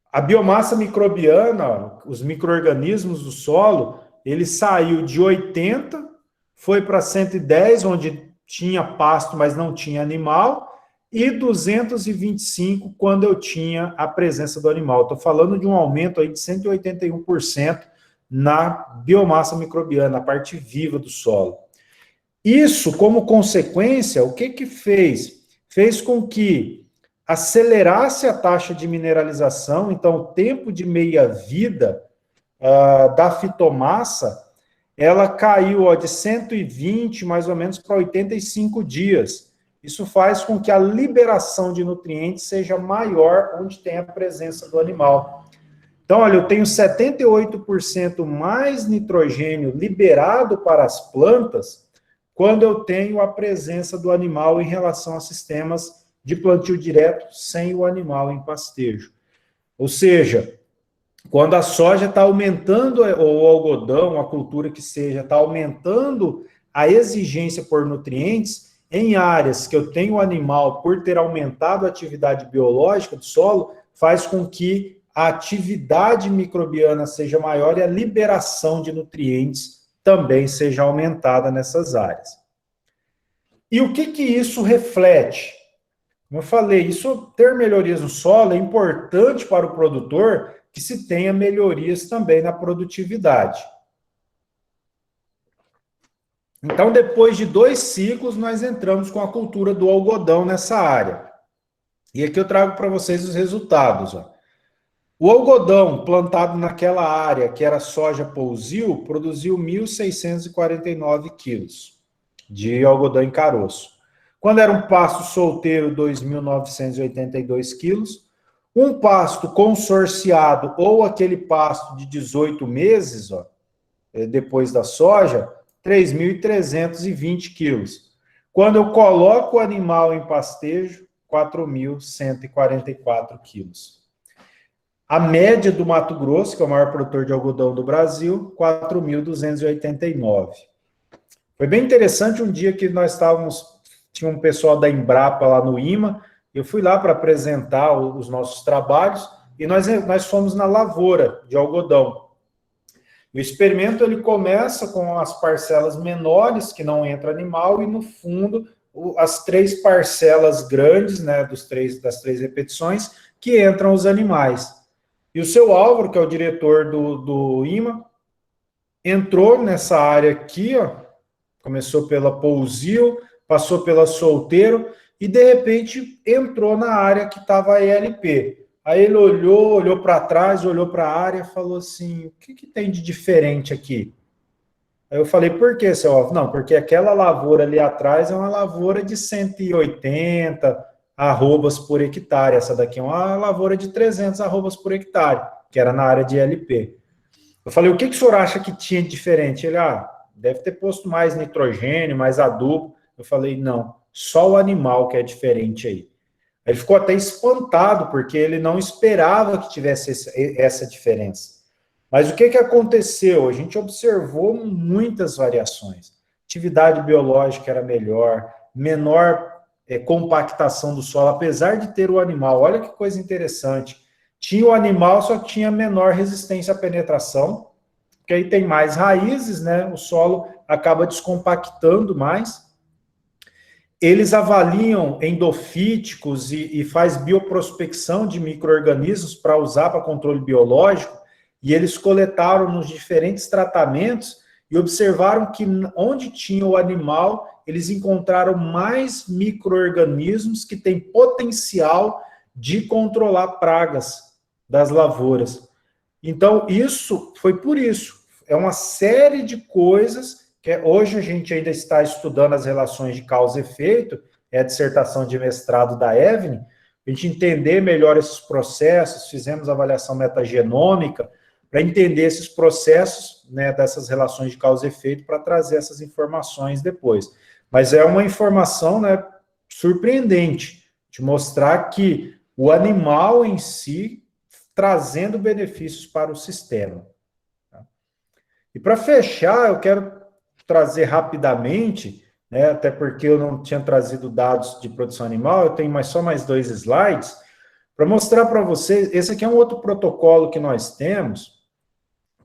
A biomassa microbiana, os micro-organismos do solo, ele saiu de 80, foi para 110, onde tinha pasto, mas não tinha animal, e 225 quando eu tinha a presença do animal. Estou falando de um aumento aí de 181% na biomassa microbiana, a parte viva do solo. Isso, como consequência, o que fez? Fez com que acelerasse a taxa de mineralização, então o tempo de meia-vida da fitomassa, ela caiu de 120 mais ou menos para 85 dias. Isso faz com que a liberação de nutrientes seja maior onde tem a presença do animal. Então, olha, eu tenho 78% mais nitrogênio liberado para as plantas quando eu tenho a presença do animal em relação a sistemas de plantio direto sem o animal em pastejo. Ou seja, quando a soja está aumentando, ou o algodão, a cultura que seja, está aumentando a exigência por nutrientes, em áreas que eu tenho o animal, por ter aumentado a atividade biológica do solo, faz com que a atividade microbiana seja maior e a liberação de nutrientes também seja aumentada nessas áreas. E o que isso reflete? Como eu falei, ter melhorias no solo é importante para o produtor que se tenha melhorias também na produtividade. Então, depois de 2 ciclos, nós entramos com a cultura do algodão nessa área. E aqui eu trago para vocês os resultados. O algodão plantado naquela área, que era soja pousio, produziu 1.649 quilos de algodão em caroço. Quando era um pasto solteiro, 2.982 quilos. Um pasto consorciado, ou aquele pasto de 18 meses, depois da soja, 3.320 quilos. Quando eu coloco o animal em pastejo, 4.144 quilos. A média do Mato Grosso, que é o maior produtor de algodão do Brasil, 4.289. Foi bem interessante um dia que nós tinha um pessoal da Embrapa lá no IMA, eu fui lá para apresentar os nossos trabalhos, e nós fomos na lavoura de algodão. O experimento ele começa com as parcelas menores, que não entra animal, e no fundo, as 3 parcelas grandes, né, das 3 repetições, que entram os animais. E o seu Álvaro, que é o diretor do IMA, entrou nessa área aqui, ó, começou pela Pousio, passou pela Solteiro, e de repente entrou na área que estava a ELP. Aí ele olhou para trás, olhou para a área e falou assim, o que tem de diferente aqui? Aí eu falei, por que, seu Álvaro? Não, porque aquela lavoura ali atrás é uma lavoura de 180 arrobas por hectare. Essa daqui é uma lavoura de 300 arrobas por hectare, que era na área de LP. Eu falei, o que o senhor acha que tinha de diferente? Ele, deve ter posto mais nitrogênio, mais adubo. Eu falei, não, só o animal que é diferente aí. Ele ficou até espantado, porque ele não esperava que tivesse essa diferença. Mas o que aconteceu? A gente observou muitas variações. Atividade biológica era melhor, menor compactação do solo, apesar de ter o animal. Olha que coisa interessante. Tinha o animal, só que tinha menor resistência à penetração, porque aí tem mais raízes, né? O solo acaba descompactando mais. Eles avaliam endofíticos e faz bioprospecção de micro-organismos para usar para controle biológico, e eles coletaram nos diferentes tratamentos e observaram que onde tinha o animal, eles encontraram mais micro-organismos que têm potencial de controlar pragas das lavouras. Então, isso foi por isso. É uma série de coisas que hoje a gente ainda está estudando as relações de causa e efeito, é a dissertação de mestrado da Evelyn, a gente entender melhor esses processos, fizemos avaliação metagenômica, para entender esses processos, né, dessas relações de causa e efeito, para trazer essas informações depois. Mas é uma informação, né, surpreendente, de mostrar que o animal em si, trazendo benefícios para o sistema. E para fechar, eu quero trazer rapidamente, né, até porque eu não tinha trazido dados de produção animal, eu tenho só mais 2 slides, para mostrar para vocês, esse aqui é um outro protocolo que nós temos,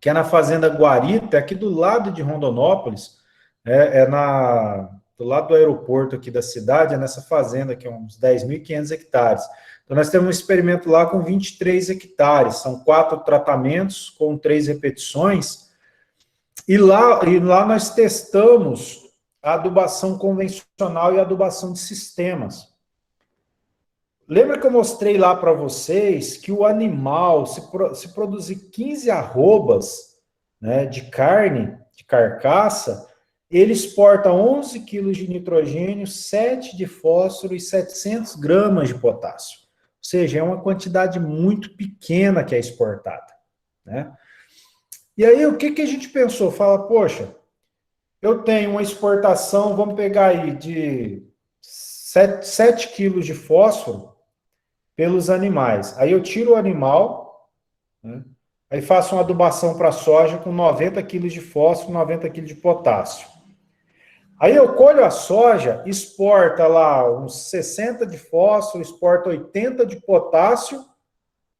que é na Fazenda Guarita, aqui do lado de Rondonópolis, do lado do aeroporto aqui da cidade, é nessa fazenda, que é uns 10.500 hectares. Então, nós temos um experimento lá com 23 hectares, são 4 tratamentos com 3 repetições, e lá nós testamos a adubação convencional e a adubação de sistemas. Lembra que eu mostrei lá para vocês que o animal, se produzir 15 arrobas, né, de carne, de carcaça, ele exporta 11 quilos de nitrogênio, 7 de fósforo e 700 gramas de potássio. Ou seja, é uma quantidade muito pequena que é exportada, né? E aí, o que a gente pensou? Fala, poxa, eu tenho uma exportação, vamos pegar aí, de 7 quilos de fósforo pelos animais. Aí eu tiro o animal, né, aí faço uma adubação para soja com 90 quilos de fósforo, 90 quilos de potássio. Aí eu colho a soja, exporta lá uns 60 de fósforo, exporta 80 de potássio,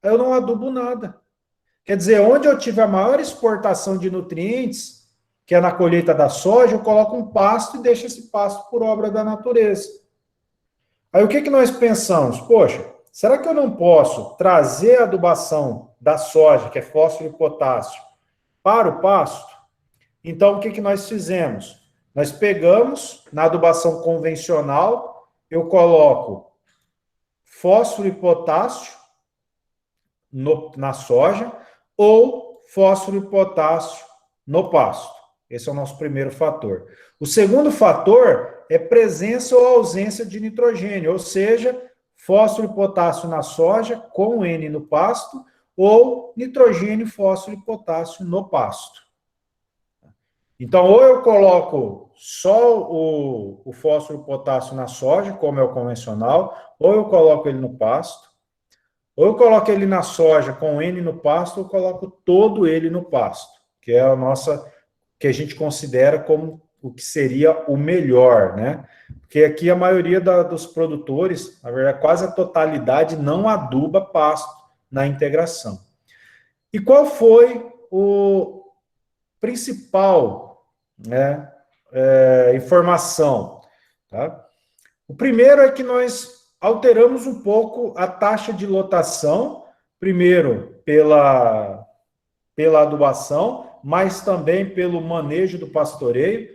aí eu não adubo nada. Quer dizer, onde eu tive a maior exportação de nutrientes, que é na colheita da soja, eu coloco um pasto e deixo esse pasto por obra da natureza. Aí o que nós pensamos? Poxa, será que eu não posso trazer a adubação da soja, que é fósforo e potássio, para o pasto? Então, o que nós fizemos? Nós pegamos, na adubação convencional, eu coloco fósforo e potássio na soja, ou fósforo e potássio no pasto. Esse é o nosso primeiro fator. O segundo fator é presença ou ausência de nitrogênio, ou seja, fósforo e potássio na soja com N no pasto, ou nitrogênio, fósforo e potássio no pasto. Então, ou eu coloco só o fósforo e potássio na soja, como é o convencional, ou eu coloco ele no pasto, ou eu coloco ele na soja com N no pasto, ou eu coloco todo ele no pasto, que é a nossa, que a gente considera como o que seria o melhor, né? Porque aqui a maioria dos produtores, na verdade, quase a totalidade, não aduba pasto na integração. E qual foi principal, né, informação. Tá? O primeiro é que nós alteramos um pouco a taxa de lotação, primeiro pela adubação, mas também pelo manejo do pastoreio.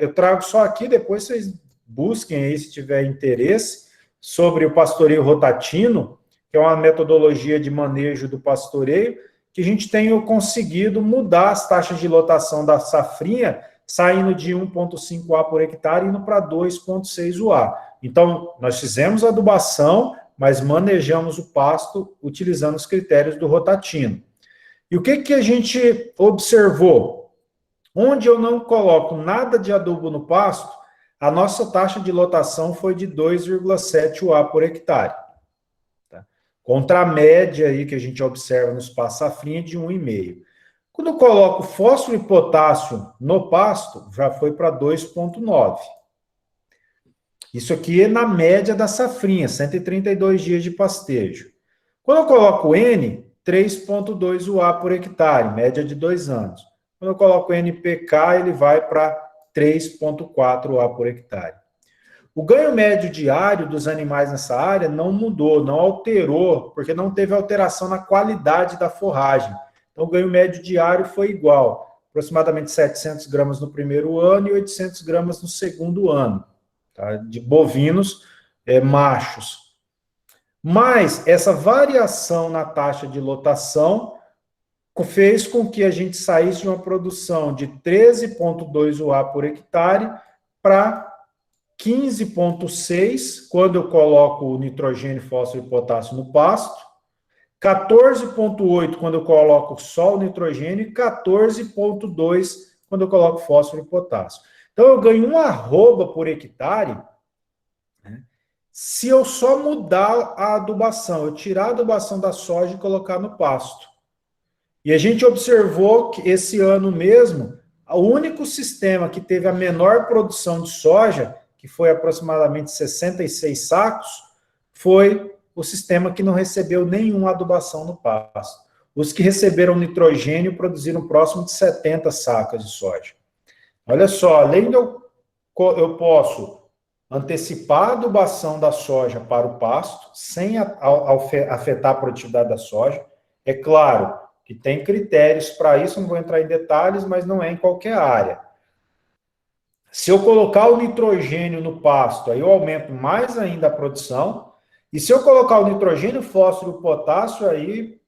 Eu trago só aqui, depois vocês busquem aí, se tiver interesse, sobre o pastoreio rotatino, que é uma metodologia de manejo do pastoreio, que a gente tem conseguido mudar as taxas de lotação da safrinha, saindo de 1,5 UA por hectare, indo para 2,6 UA. Então, nós fizemos a adubação, mas manejamos o pasto utilizando os critérios do rotatino. E o que a gente observou? Onde eu não coloco nada de adubo no pasto, a nossa taxa de lotação foi de 2,7 UA por hectare. Tá? Contra a média aí que a gente observa nos pastos safrinha de 1,5. Quando eu coloco fósforo e potássio no pasto, já foi para 2,9. Isso aqui é na média da safrinha, 132 dias de pastejo. Quando eu coloco N, 3,2 UA por hectare, média de 2 anos. Quando eu coloco NPK, ele vai para 3,4 UA por hectare. O ganho médio diário dos animais nessa área não mudou, não alterou, porque não teve alteração na qualidade da forragem. Então, o ganho médio diário foi igual, aproximadamente 700 gramas no primeiro ano e 800 gramas no segundo ano, tá? De bovinos machos. Mas essa variação na taxa de lotação fez com que a gente saísse de uma produção de 13,2 UA por hectare para 15,6 quando eu coloco o nitrogênio, fósforo e potássio no pasto, 14,8 quando eu coloco só o nitrogênio e 14,2 quando eu coloco fósforo e potássio. Então eu ganho 1 arroba por hectare, né, se eu só mudar a adubação, eu tirar a adubação da soja e colocar no pasto. E a gente observou que esse ano mesmo, o único sistema que teve a menor produção de soja, que foi aproximadamente 66 sacos, foi o sistema que não recebeu nenhuma adubação no pasto. Os que receberam nitrogênio produziram próximo de 70 sacas de soja. Olha só, além de eu posso antecipar a adubação da soja para o pasto, sem afetar a produtividade da soja. É claro que tem critérios para isso, não vou entrar em detalhes, mas não é em qualquer área. Se eu colocar o nitrogênio no pasto, aí eu aumento mais ainda a produção, e se eu colocar o nitrogênio, fósforo e o potássio, aí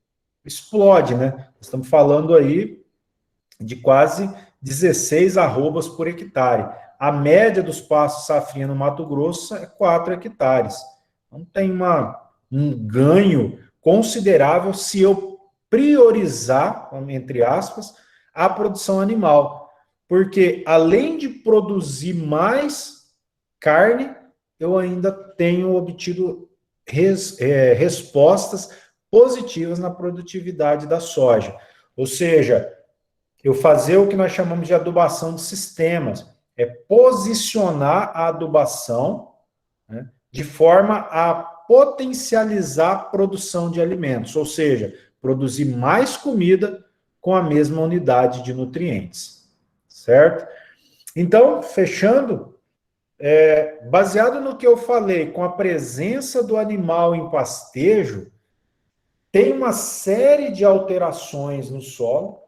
explode, né? Estamos falando aí de quase 16 arrobas por hectare. A média dos pastos safrinha no Mato Grosso é 4 hectares. Então tem um ganho considerável se eu priorizar, entre aspas, a produção animal. Porque, além de produzir mais carne, eu ainda tenho obtido respostas positivas na produtividade da soja. Ou seja, eu fazer o que nós chamamos de adubação de sistemas, é posicionar a adubação, né, de forma a potencializar a produção de alimentos, ou seja, produzir mais comida com a mesma unidade de nutrientes, certo? Então, fechando, baseado no que eu falei, com a presença do animal em pastejo, tem uma série de alterações no solo,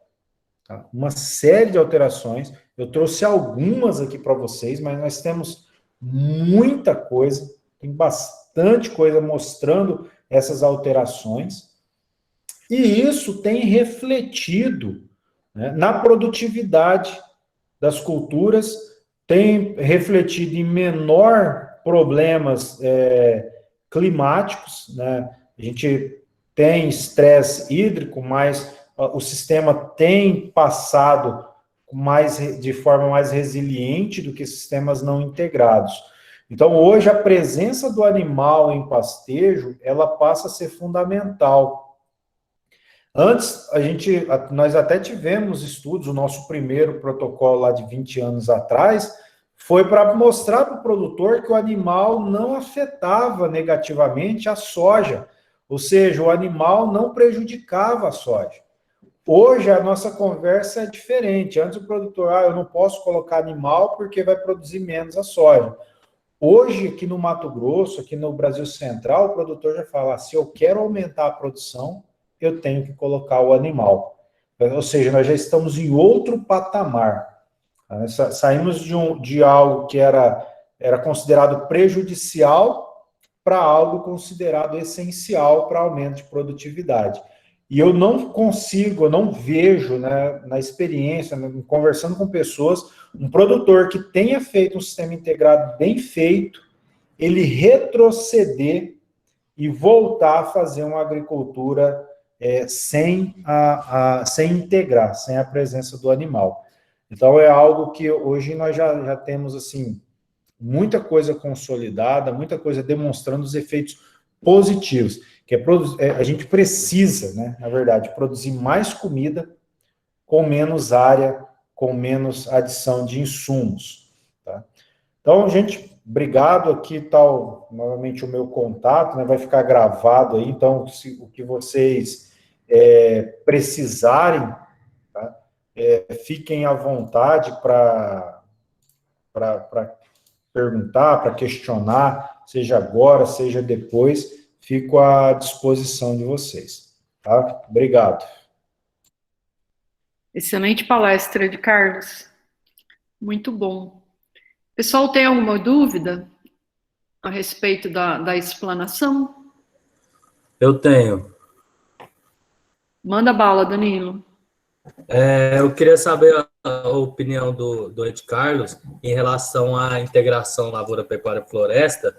tá? Uma série de alterações. Eu trouxe algumas aqui para vocês, mas nós temos muita coisa, tem bastante coisa mostrando essas alterações. E isso tem refletido, né, na produtividade das culturas, tem refletido em menor problemas climáticos, né? A gente tem estresse hídrico, mas o sistema tem passado de forma mais resiliente do que sistemas não integrados. Então, hoje, a presença do animal em pastejo, ela passa a ser fundamental. Antes, nós até tivemos estudos, o nosso primeiro protocolo lá de 20 anos atrás, foi para mostrar para o produtor que o animal não afetava negativamente a soja, ou seja, o animal não prejudicava a soja. Hoje a nossa conversa é diferente. Antes o produtor, eu não posso colocar animal porque vai produzir menos a soja. Hoje, aqui no Mato Grosso, aqui no Brasil Central, o produtor já fala, se eu quero aumentar a produção, eu tenho que colocar o animal. Ou seja, nós já estamos em outro patamar. Saímos de algo que era considerado prejudicial para algo considerado essencial para aumento de produtividade. E eu não consigo, eu não vejo, né, na experiência, conversando com pessoas, um produtor que tenha feito um sistema integrado bem feito, ele retroceder e voltar a fazer uma agricultura sem integrar, sem a presença do animal. Então, é algo que hoje nós já temos, assim, muita coisa consolidada, muita coisa demonstrando os efeitos positivos, que a gente precisa, né, na verdade, produzir mais comida com menos área, com menos adição de insumos. Tá? Então, gente, obrigado. Aqui está novamente o meu contato, né, vai ficar gravado aí, então, o que vocês precisarem, tá? Fiquem à vontade para perguntar, para questionar, seja agora, seja depois, fico à disposição de vocês. Tá? Obrigado. Excelente palestra de Carlos. Muito bom. Pessoal, tem alguma dúvida a respeito da explanação? Eu tenho. Manda bala, Danilo. Eu queria saber a opinião do Ed Carlos em relação à integração lavoura-pecuária-floresta.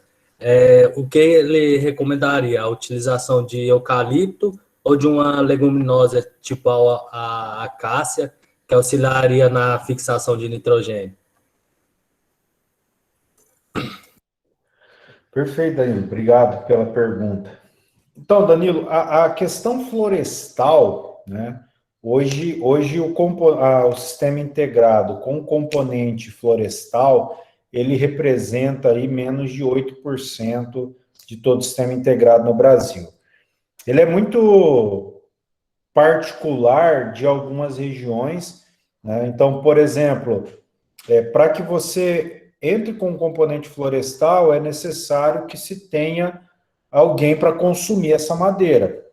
O que ele recomendaria? A utilização de eucalipto ou de uma leguminosa tipo a acácia, que auxiliaria na fixação de nitrogênio? Perfeito, Danilo. Obrigado pela pergunta. Então, Danilo, a questão florestal, né? Hoje o sistema integrado com componente florestal, ele representa aí menos de 8% de todo o sistema integrado no Brasil. Ele é muito particular de algumas regiões, né? Então, por exemplo, para que você entre com um componente florestal, é necessário que se tenha alguém para consumir essa madeira.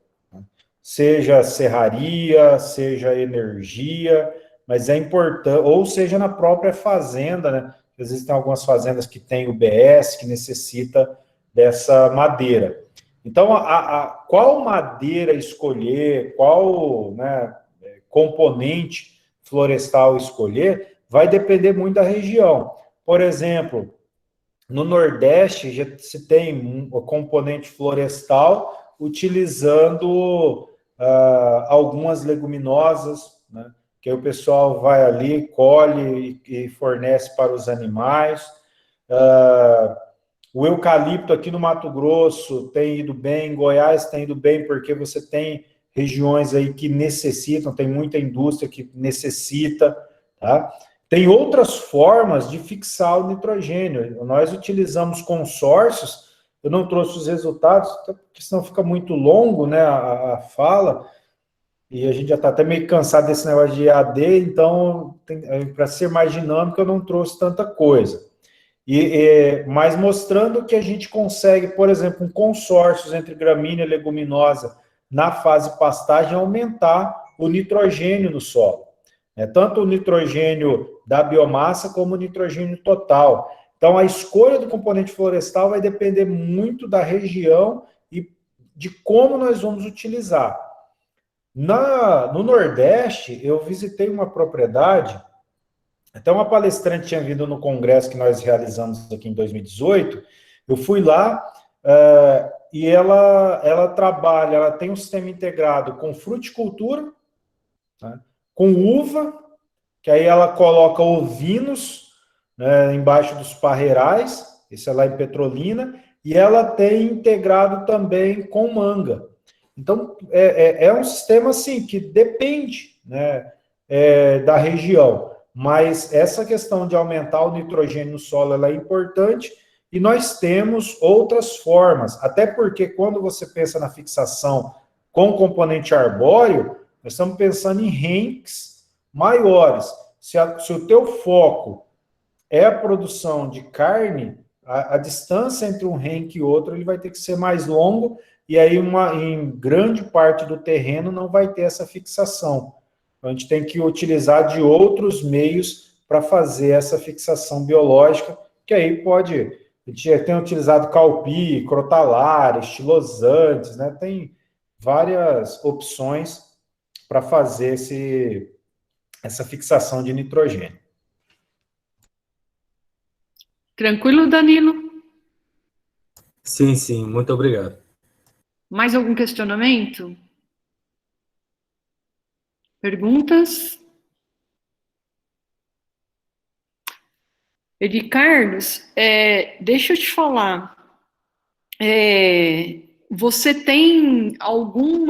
Seja serraria, seja energia, mas é importante, ou seja na própria fazenda, né? Existem algumas fazendas que têm UBS, que necessita dessa madeira. Então, qual madeira escolher, qual, né, componente florestal escolher, vai depender muito da região. Por exemplo, no Nordeste já se tem um componente florestal utilizando algumas leguminosas, né, que aí o pessoal vai ali, colhe e fornece para os animais. O eucalipto aqui no Mato Grosso tem ido bem, em Goiás tem ido bem, porque você tem regiões aí que necessitam, tem muita indústria que necessita, tá? Tem outras formas de fixar o nitrogênio. Nós utilizamos consórcios, eu não trouxe os resultados, porque senão fica muito longo, né, a fala, e a gente já está até meio cansado desse negócio de EAD, então, para ser mais dinâmico, eu não trouxe tanta coisa. Mas mostrando que a gente consegue, por exemplo, com consórcios entre gramínea e leguminosa na fase pastagem, aumentar o nitrogênio no solo. Tanto o nitrogênio da biomassa como o nitrogênio total. Então, a escolha do componente florestal vai depender muito da região e de como nós vamos utilizar. No Nordeste, eu visitei uma propriedade, até uma palestrante tinha vindo no congresso que nós realizamos aqui em 2018, eu fui lá e ela trabalha, ela tem um sistema integrado com fruticultura, né, com uva, que aí ela coloca ovinos, né, embaixo dos parreirais, isso é lá em Petrolina, e ela tem integrado também com manga. Então, é um sistema, assim, que depende, né, da região, mas essa questão de aumentar o nitrogênio no solo, ela é importante, e nós temos outras formas, até porque quando você pensa na fixação com componente arbóreo, nós estamos pensando em ranks maiores. Se o teu foco é a produção de carne, a distância entre um rank e outro ele vai ter que ser mais longo, e aí em grande parte do terreno não vai ter essa fixação. Então, a gente tem que utilizar de outros meios para fazer essa fixação biológica, que aí pode... A gente já tem utilizado calpi, crotalar, estilosantes, né? Tem várias opções para fazer essa fixação de nitrogênio. Tranquilo, Danilo? Sim, sim, muito obrigado. Mais algum questionamento? Perguntas? Edi Carlos, deixa eu te falar. Você tem algum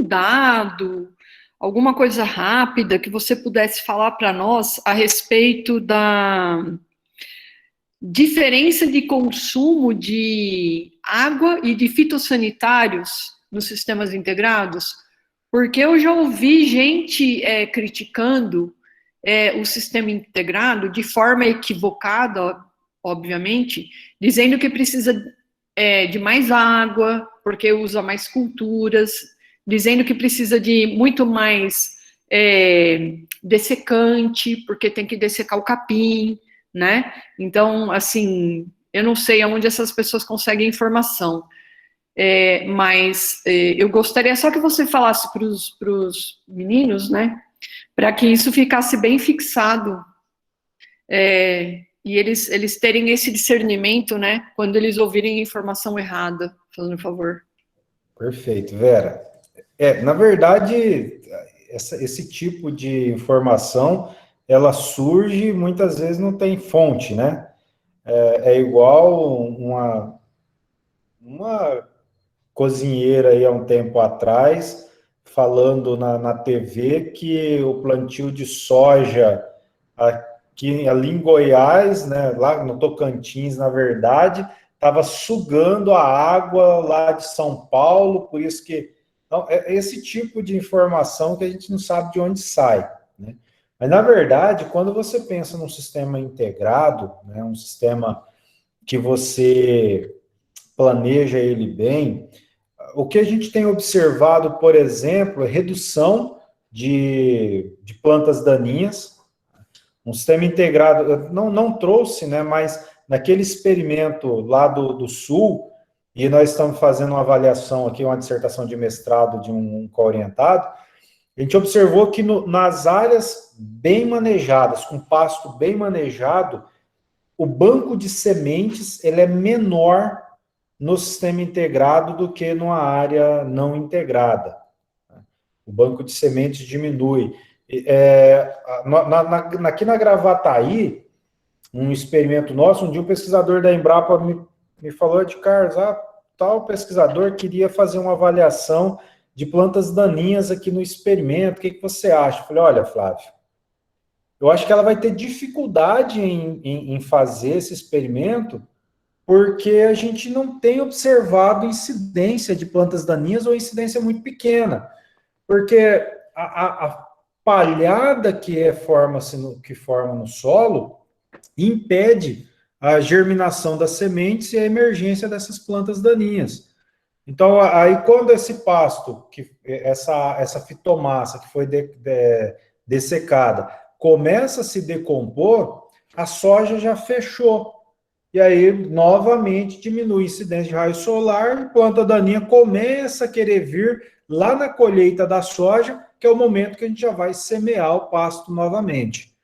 dado, alguma coisa rápida que você pudesse falar para nós a respeito da diferença de consumo de água e de fitossanitários nos sistemas integrados? Porque eu já ouvi gente criticando o sistema integrado de forma equivocada, obviamente, dizendo que precisa de mais água, porque usa mais culturas, dizendo que precisa de muito mais dessecante, porque tem que dessecar o capim, né? Então, assim, eu não sei aonde essas pessoas conseguem informação, mas eu gostaria só que você falasse para os meninos, né, para que isso ficasse bem fixado, e eles terem esse discernimento, né, quando eles ouvirem informação errada, fazendo favor. Perfeito, Vera. Na verdade, esse tipo de informação, ela surge, muitas vezes não tem fonte, né? É igual uma cozinheira aí há um tempo atrás, falando na TV que o plantio de soja ali em Goiás, né, lá no Tocantins, na verdade, estava sugando a água lá de São Paulo, por isso que... Então, é esse tipo de informação que a gente não sabe de onde sai, né? Mas, na verdade, quando você pensa num sistema integrado, né, um sistema que você planeja ele bem, o que a gente tem observado, por exemplo, é redução de plantas daninhas. Um sistema integrado, não trouxe, né, mas naquele experimento lá do Sul, e nós estamos fazendo uma avaliação aqui, uma dissertação de mestrado de um co-orientado, a gente observou que nas áreas bem manejadas, com pasto bem manejado, o banco de sementes ele é menor no sistema integrado do que numa área não integrada. O banco de sementes diminui. Aqui na Gravataí, um experimento nosso, um dia um pesquisador da Embrapa me falou, de Carlos, tal pesquisador queria fazer uma avaliação de plantas daninhas aqui no experimento, o que você acha? Eu falei, olha, Flávio, eu acho que ela vai ter dificuldade em fazer esse experimento, porque a gente não tem observado incidência de plantas daninhas ou incidência muito pequena, porque a palhada que forma no solo impede a germinação das sementes e a emergência dessas plantas daninhas. Então, aí quando esse pasto, essa fitomassa que foi dessecada, começa a se decompor, a soja já fechou. E aí, novamente, diminui a incidência de raio solar, e planta daninha começa a querer vir lá na colheita da soja, que é o momento que a gente já vai semear o pasto novamente.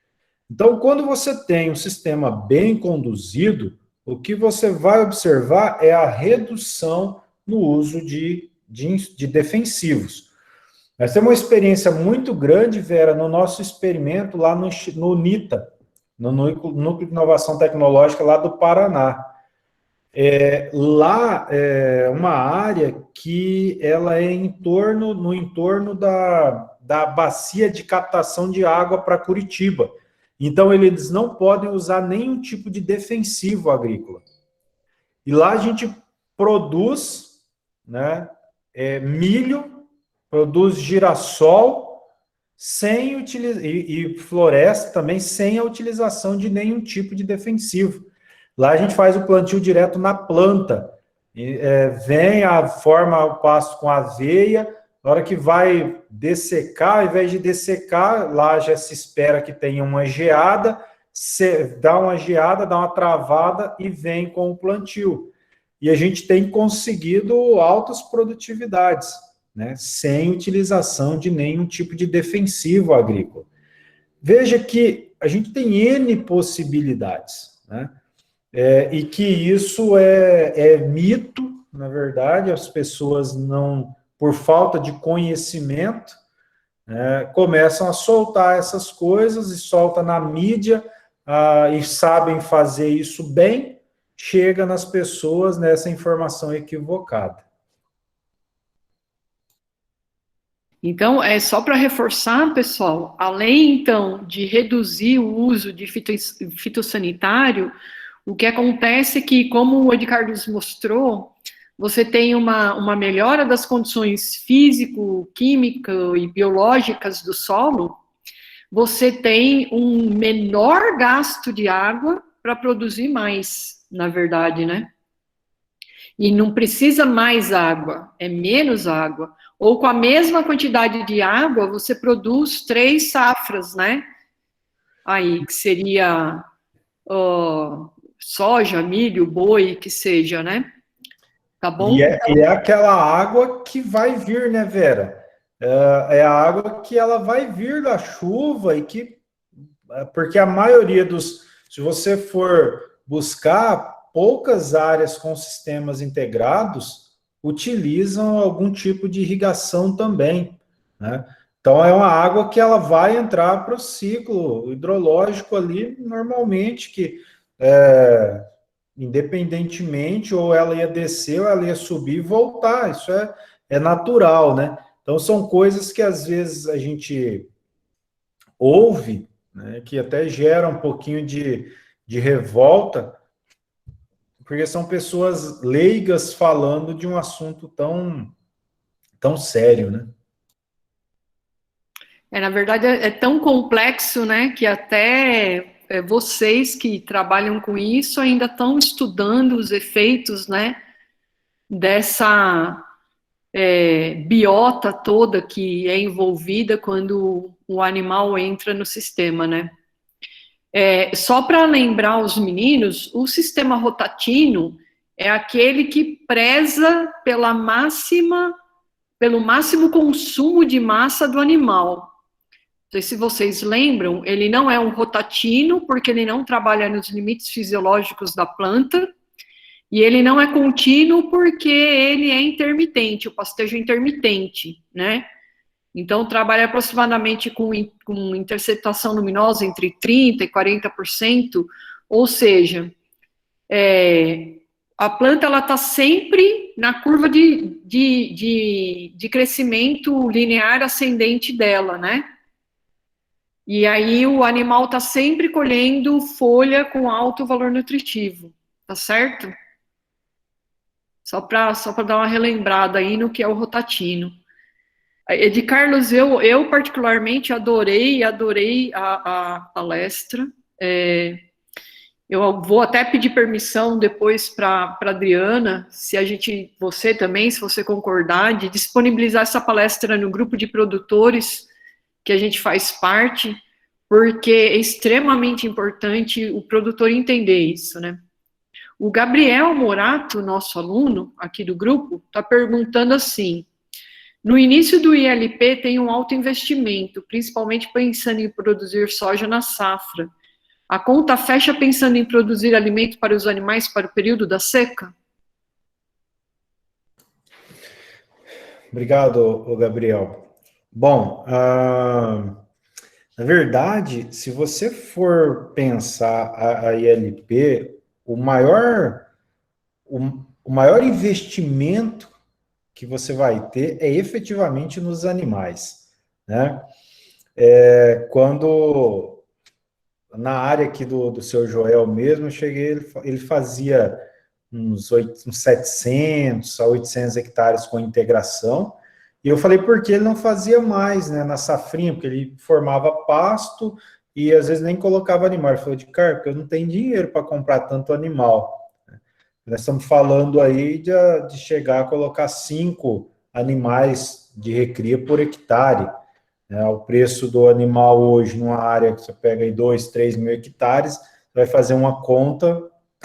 Então, quando você tem um sistema bem conduzido, o que você vai observar é a redução no uso de defensivos. Nós temos uma experiência muito grande, Vera, no nosso experimento lá no NITA, no Núcleo de Inovação Tecnológica lá do Paraná. Lá é uma área que ela é no entorno da bacia de captação de água para Curitiba. Então, eles não podem usar nenhum tipo de defensivo agrícola. E lá a gente produz, né, milho produz girassol sem utilizar, e floresta também sem a utilização de nenhum tipo de defensivo. Lá a gente faz o plantio direto na planta, forma o pasto com aveia, na hora que vai dessecar, ao invés de dessecar, lá já se espera que tenha uma geada, dá uma geada, dá uma travada e vem com o plantio. E a gente tem conseguido altas produtividades, né, sem utilização de nenhum tipo de defensivo agrícola. Veja que a gente tem N possibilidades, né, e que isso é mito, na verdade, as pessoas não, por falta de conhecimento, começam a soltar essas coisas e soltam na mídia, e sabem fazer isso bem, chega nas pessoas nessa informação equivocada. Então, é só para reforçar, pessoal, além, então, de reduzir o uso de fitossanitário, o que acontece é que, como o Edcarlos mostrou, você tem uma melhora das condições físico, química e biológicas do solo, você tem um menor gasto de água para produzir mais, na verdade, né? E não precisa mais água, é menos água. Ou com a mesma quantidade de água, você produz 3 safras, né? Aí, que seria soja, milho, boi, que seja, né? Tá bom? E é aquela água que vai vir, né, Vera? É a água que ela vai vir da chuva e que... Porque a maioria dos... Se você for buscar, poucas áreas com sistemas integrados utilizam algum tipo de irrigação também, né? Então, é uma água que ela vai entrar para o ciclo hidrológico ali, normalmente, que independentemente, ou ela ia descer, ou ela ia subir e voltar, isso é natural, né? Então, são coisas que, às vezes, a gente ouve, né, que até gera um pouquinho de revolta, porque são pessoas leigas falando de um assunto tão sério, né? Na verdade, é tão complexo, né, que até vocês que trabalham com isso ainda estão estudando os efeitos, né, dessa biota toda que é envolvida quando o animal entra no sistema, né. Só para lembrar os meninos, o sistema rotatino é aquele que preza pelo máximo consumo de massa do animal. Não sei se vocês lembram, ele não é um rotatino, porque ele não trabalha nos limites fisiológicos da planta, e ele não é contínuo, porque ele é intermitente, o pastejo intermitente, né? Então, trabalha aproximadamente com interceptação luminosa entre 30% e 40%, ou seja, a planta está sempre na curva de crescimento linear ascendente dela, né? E aí o animal está sempre colhendo folha com alto valor nutritivo, tá certo? Só para dar uma relembrada aí no que é o rotatino. Edcarlos, eu particularmente adorei a palestra. Eu vou até pedir permissão depois para a Adriana, você também, se você concordar, de disponibilizar essa palestra no grupo de produtores que a gente faz parte, porque é extremamente importante o produtor entender isso, né? O Gabriel Morato, nosso aluno aqui do grupo, está perguntando assim: no início do ILP tem um alto investimento, principalmente pensando em produzir soja na safra. A conta fecha pensando em produzir alimento para os animais para o período da seca? Obrigado, Gabriel. Bom, na verdade, se você for pensar a ILP, o maior investimento que você vai ter é efetivamente nos animais, né? Quando, na área aqui do seu Joel mesmo, eu cheguei, ele fazia uns 700 a 800 hectares com integração, E eu falei por que ele não fazia mais, né, na safrinha, porque ele formava pasto e às vezes nem colocava animal. Ele falou, Edgar, porque eu não tenho dinheiro para comprar tanto animal. Nós estamos falando aí de chegar a colocar 5 animais de recria por hectare. Né? O preço do animal hoje, numa área que você pega aí 2, 3 mil hectares, vai fazer uma conta,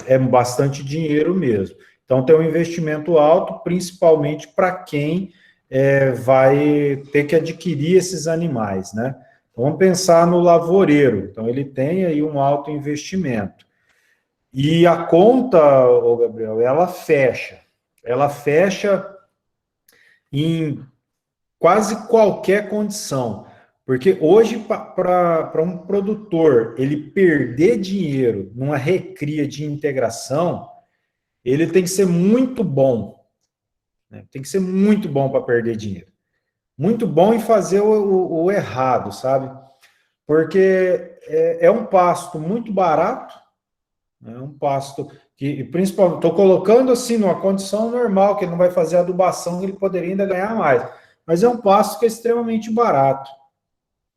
é bastante dinheiro mesmo. Então, tem um investimento alto, principalmente para quem vai ter que adquirir esses animais, né? Então, vamos pensar no lavoureiro. Então, ele tem aí um alto investimento. E a conta, ô Gabriel, ela fecha. Ela fecha em quase qualquer condição. Porque hoje, para um produtor, ele perder dinheiro numa recria de integração, ele tem que ser muito bom. Né? Tem que ser muito bom para perder dinheiro. Muito bom em fazer o errado, sabe? Porque é um pasto muito barato, é um pasto que, principalmente, estou colocando assim numa condição normal, que ele não vai fazer adubação, ele poderia ainda ganhar mais. Mas é um pasto que é extremamente barato.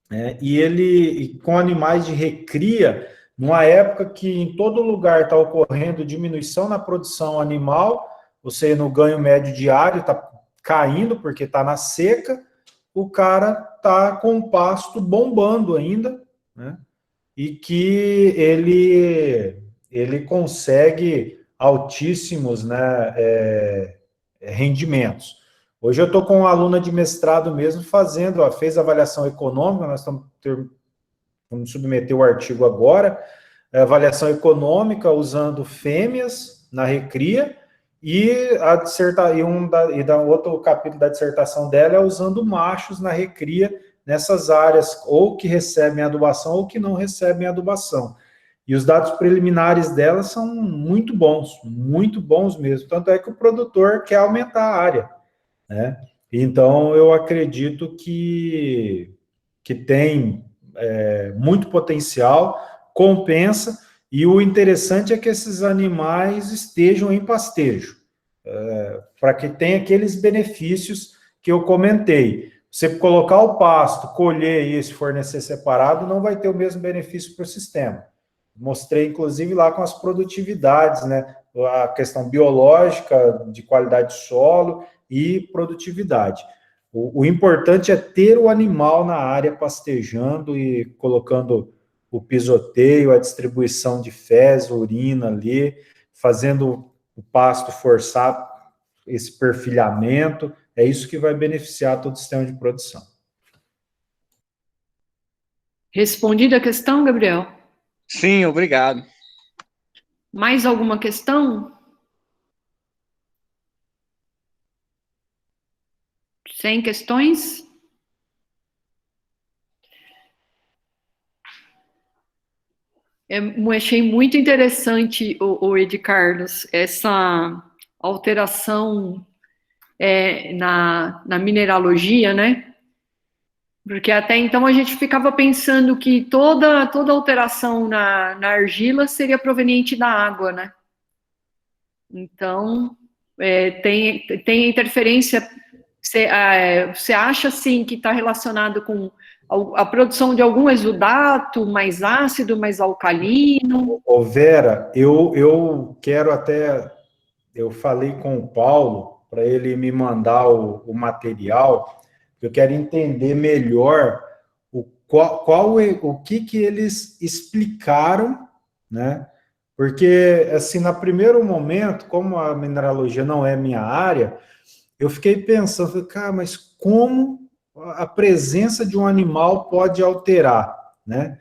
Né? E ele, com animais de recria, numa época que em todo lugar está ocorrendo diminuição na produção animal, ou seja, no ganho médio diário está caindo porque está na seca, o cara está com o pasto bombando ainda, né? E que ele consegue altíssimos, né, rendimentos. Hoje eu estou com uma aluna de mestrado mesmo fazendo, fez avaliação econômica, nós vamos submeter o artigo agora, avaliação econômica usando fêmeas na recria, e outro capítulo da dissertação dela é usando machos na recria nessas áreas, ou que recebem adubação ou que não recebem adubação. E os dados preliminares dela são muito bons mesmo. Tanto é que o produtor quer aumentar a área. Né? Então, eu acredito que tem muito potencial, compensa, e o interessante é que esses animais estejam em pastejo, para que tenha aqueles benefícios que eu comentei. Você colocar o pasto, colher e se fornecer separado, não vai ter o mesmo benefício para o sistema. Mostrei, inclusive, lá com as produtividades, né? A questão biológica, de qualidade de solo e produtividade. O importante é ter o animal na área pastejando e colocando o pisoteio, a distribuição de fezes, urina ali, fazendo o pasto forçar esse perfilhamento, é isso que vai beneficiar todo o sistema de produção. Respondida a questão, Gabriel? Sim, obrigado. Mais alguma questão? Sem questões? Eu achei muito interessante, o Ed Carlos, essa alteração na mineralogia, né? Porque até então a gente ficava pensando que toda alteração na argila seria proveniente da água, né? Então, tem interferência. Você acha, assim, que está relacionado com a produção de algum exudato mais ácido, mais alcalino? Ô Vera, eu quero até... Eu falei com o Paulo para ele me mandar o material. Eu quero entender melhor o que eles explicaram, né? Porque, assim, no primeiro momento, como a mineralogia não é minha área, eu fiquei pensando, cara, mas como a presença de um animal pode alterar, né?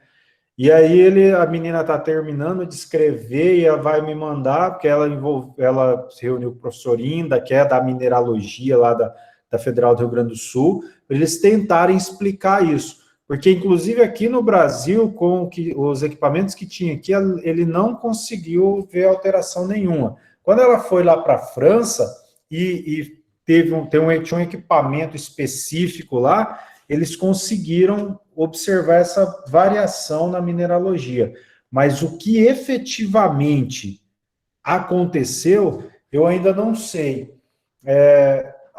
E aí a menina está terminando de escrever e ela vai me mandar, porque ela se reuniu com o professor Inda, que é da mineralogia lá da Federal do Rio Grande do Sul, para eles tentarem explicar isso. Porque, inclusive, aqui no Brasil, com os equipamentos que tinha aqui, ele não conseguiu ver alteração nenhuma. Quando ela foi lá para a França e tinha um equipamento específico lá, eles conseguiram observar essa variação na mineralogia. Mas o que efetivamente aconteceu, eu ainda não sei.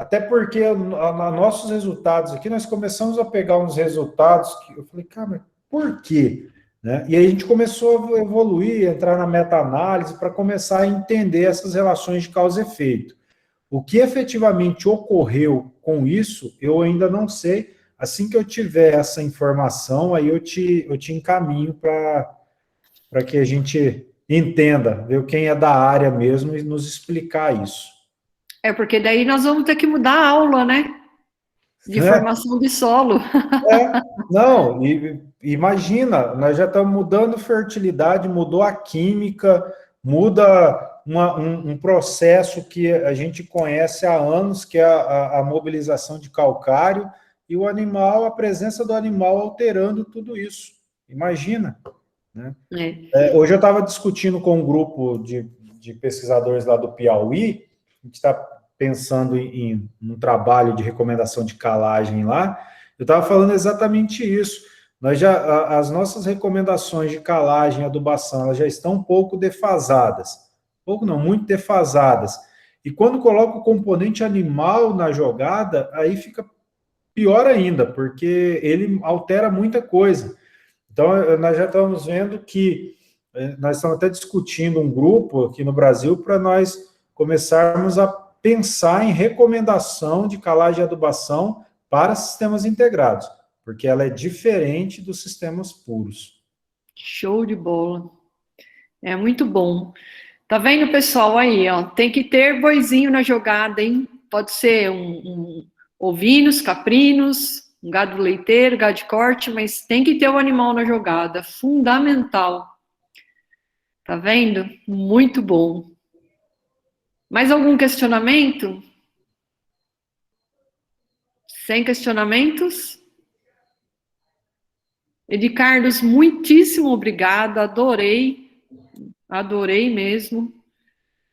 Até porque nossos resultados aqui, nós começamos a pegar uns resultados que eu falei, cara, mas por quê? Né? E aí a gente começou a evoluir, entrar na meta-análise para começar a entender essas relações de causa e efeito. O que efetivamente ocorreu com isso, eu ainda não sei. Assim que eu tiver essa informação, aí eu te encaminho para que a gente entenda, ver quem é da área mesmo e nos explicar isso. Porque daí nós vamos ter que mudar a aula, né? De formação de solo. Não, imagina, nós já estamos mudando fertilidade, mudou a química, muda um processo que a gente conhece há anos, que é a mobilização de calcário, e o animal, a presença do animal alterando tudo isso. Imagina. Né? Hoje eu estava discutindo com um grupo de pesquisadores lá do Piauí, a gente está pensando em um trabalho de recomendação de calagem lá, eu estava falando exatamente isso. As nossas recomendações de calagem e adubação, elas já estão um pouco defasadas. Pouco não, muito defasadas. E quando coloca o componente animal na jogada, aí fica pior ainda, porque ele altera muita coisa. Então, nós já estamos vendo que nós estamos até discutindo um grupo aqui no Brasil para nós começarmos a pensar em recomendação de calagem e adubação para sistemas integrados, porque ela é diferente dos sistemas puros. Show de bola. É muito bom. Tá vendo, pessoal, aí, ó, tem que ter boizinho na jogada, hein? Pode ser ovinos, caprinos, um gado leiteiro, gado de corte, mas tem que ter o animal na jogada, fundamental. Tá vendo? Muito bom. Mais algum questionamento? Sem questionamentos? Edicardos, muitíssimo obrigada, adorei mesmo,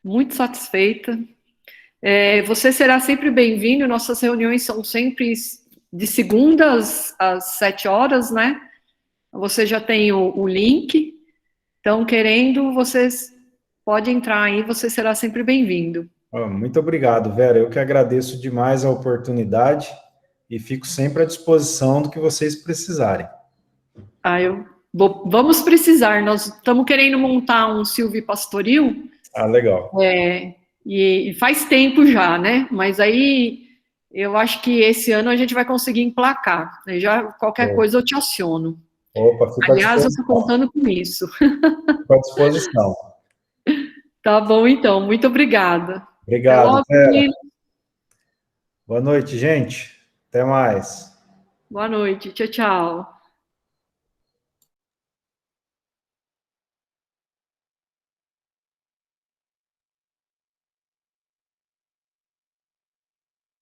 muito satisfeita. Você será sempre bem-vindo, nossas reuniões são sempre de segunda às 7 horas, né? Você já tem o link, então, querendo, vocês podem entrar aí, você será sempre bem-vindo. Muito obrigado, Vera, eu que agradeço demais a oportunidade e fico sempre à disposição do que vocês precisarem. Vamos precisar, nós estamos querendo montar um silvipastoril. Legal. E faz tempo já, né? Mas aí eu acho que esse ano a gente vai conseguir emplacar. Qualquer coisa eu te aciono. Opa, fica Aliás, eu estou contando com isso. Fico à disposição. Tá bom, então. Muito obrigada. Obrigado, Vera. Boa noite, gente. Até mais. Boa noite. Tchau, tchau.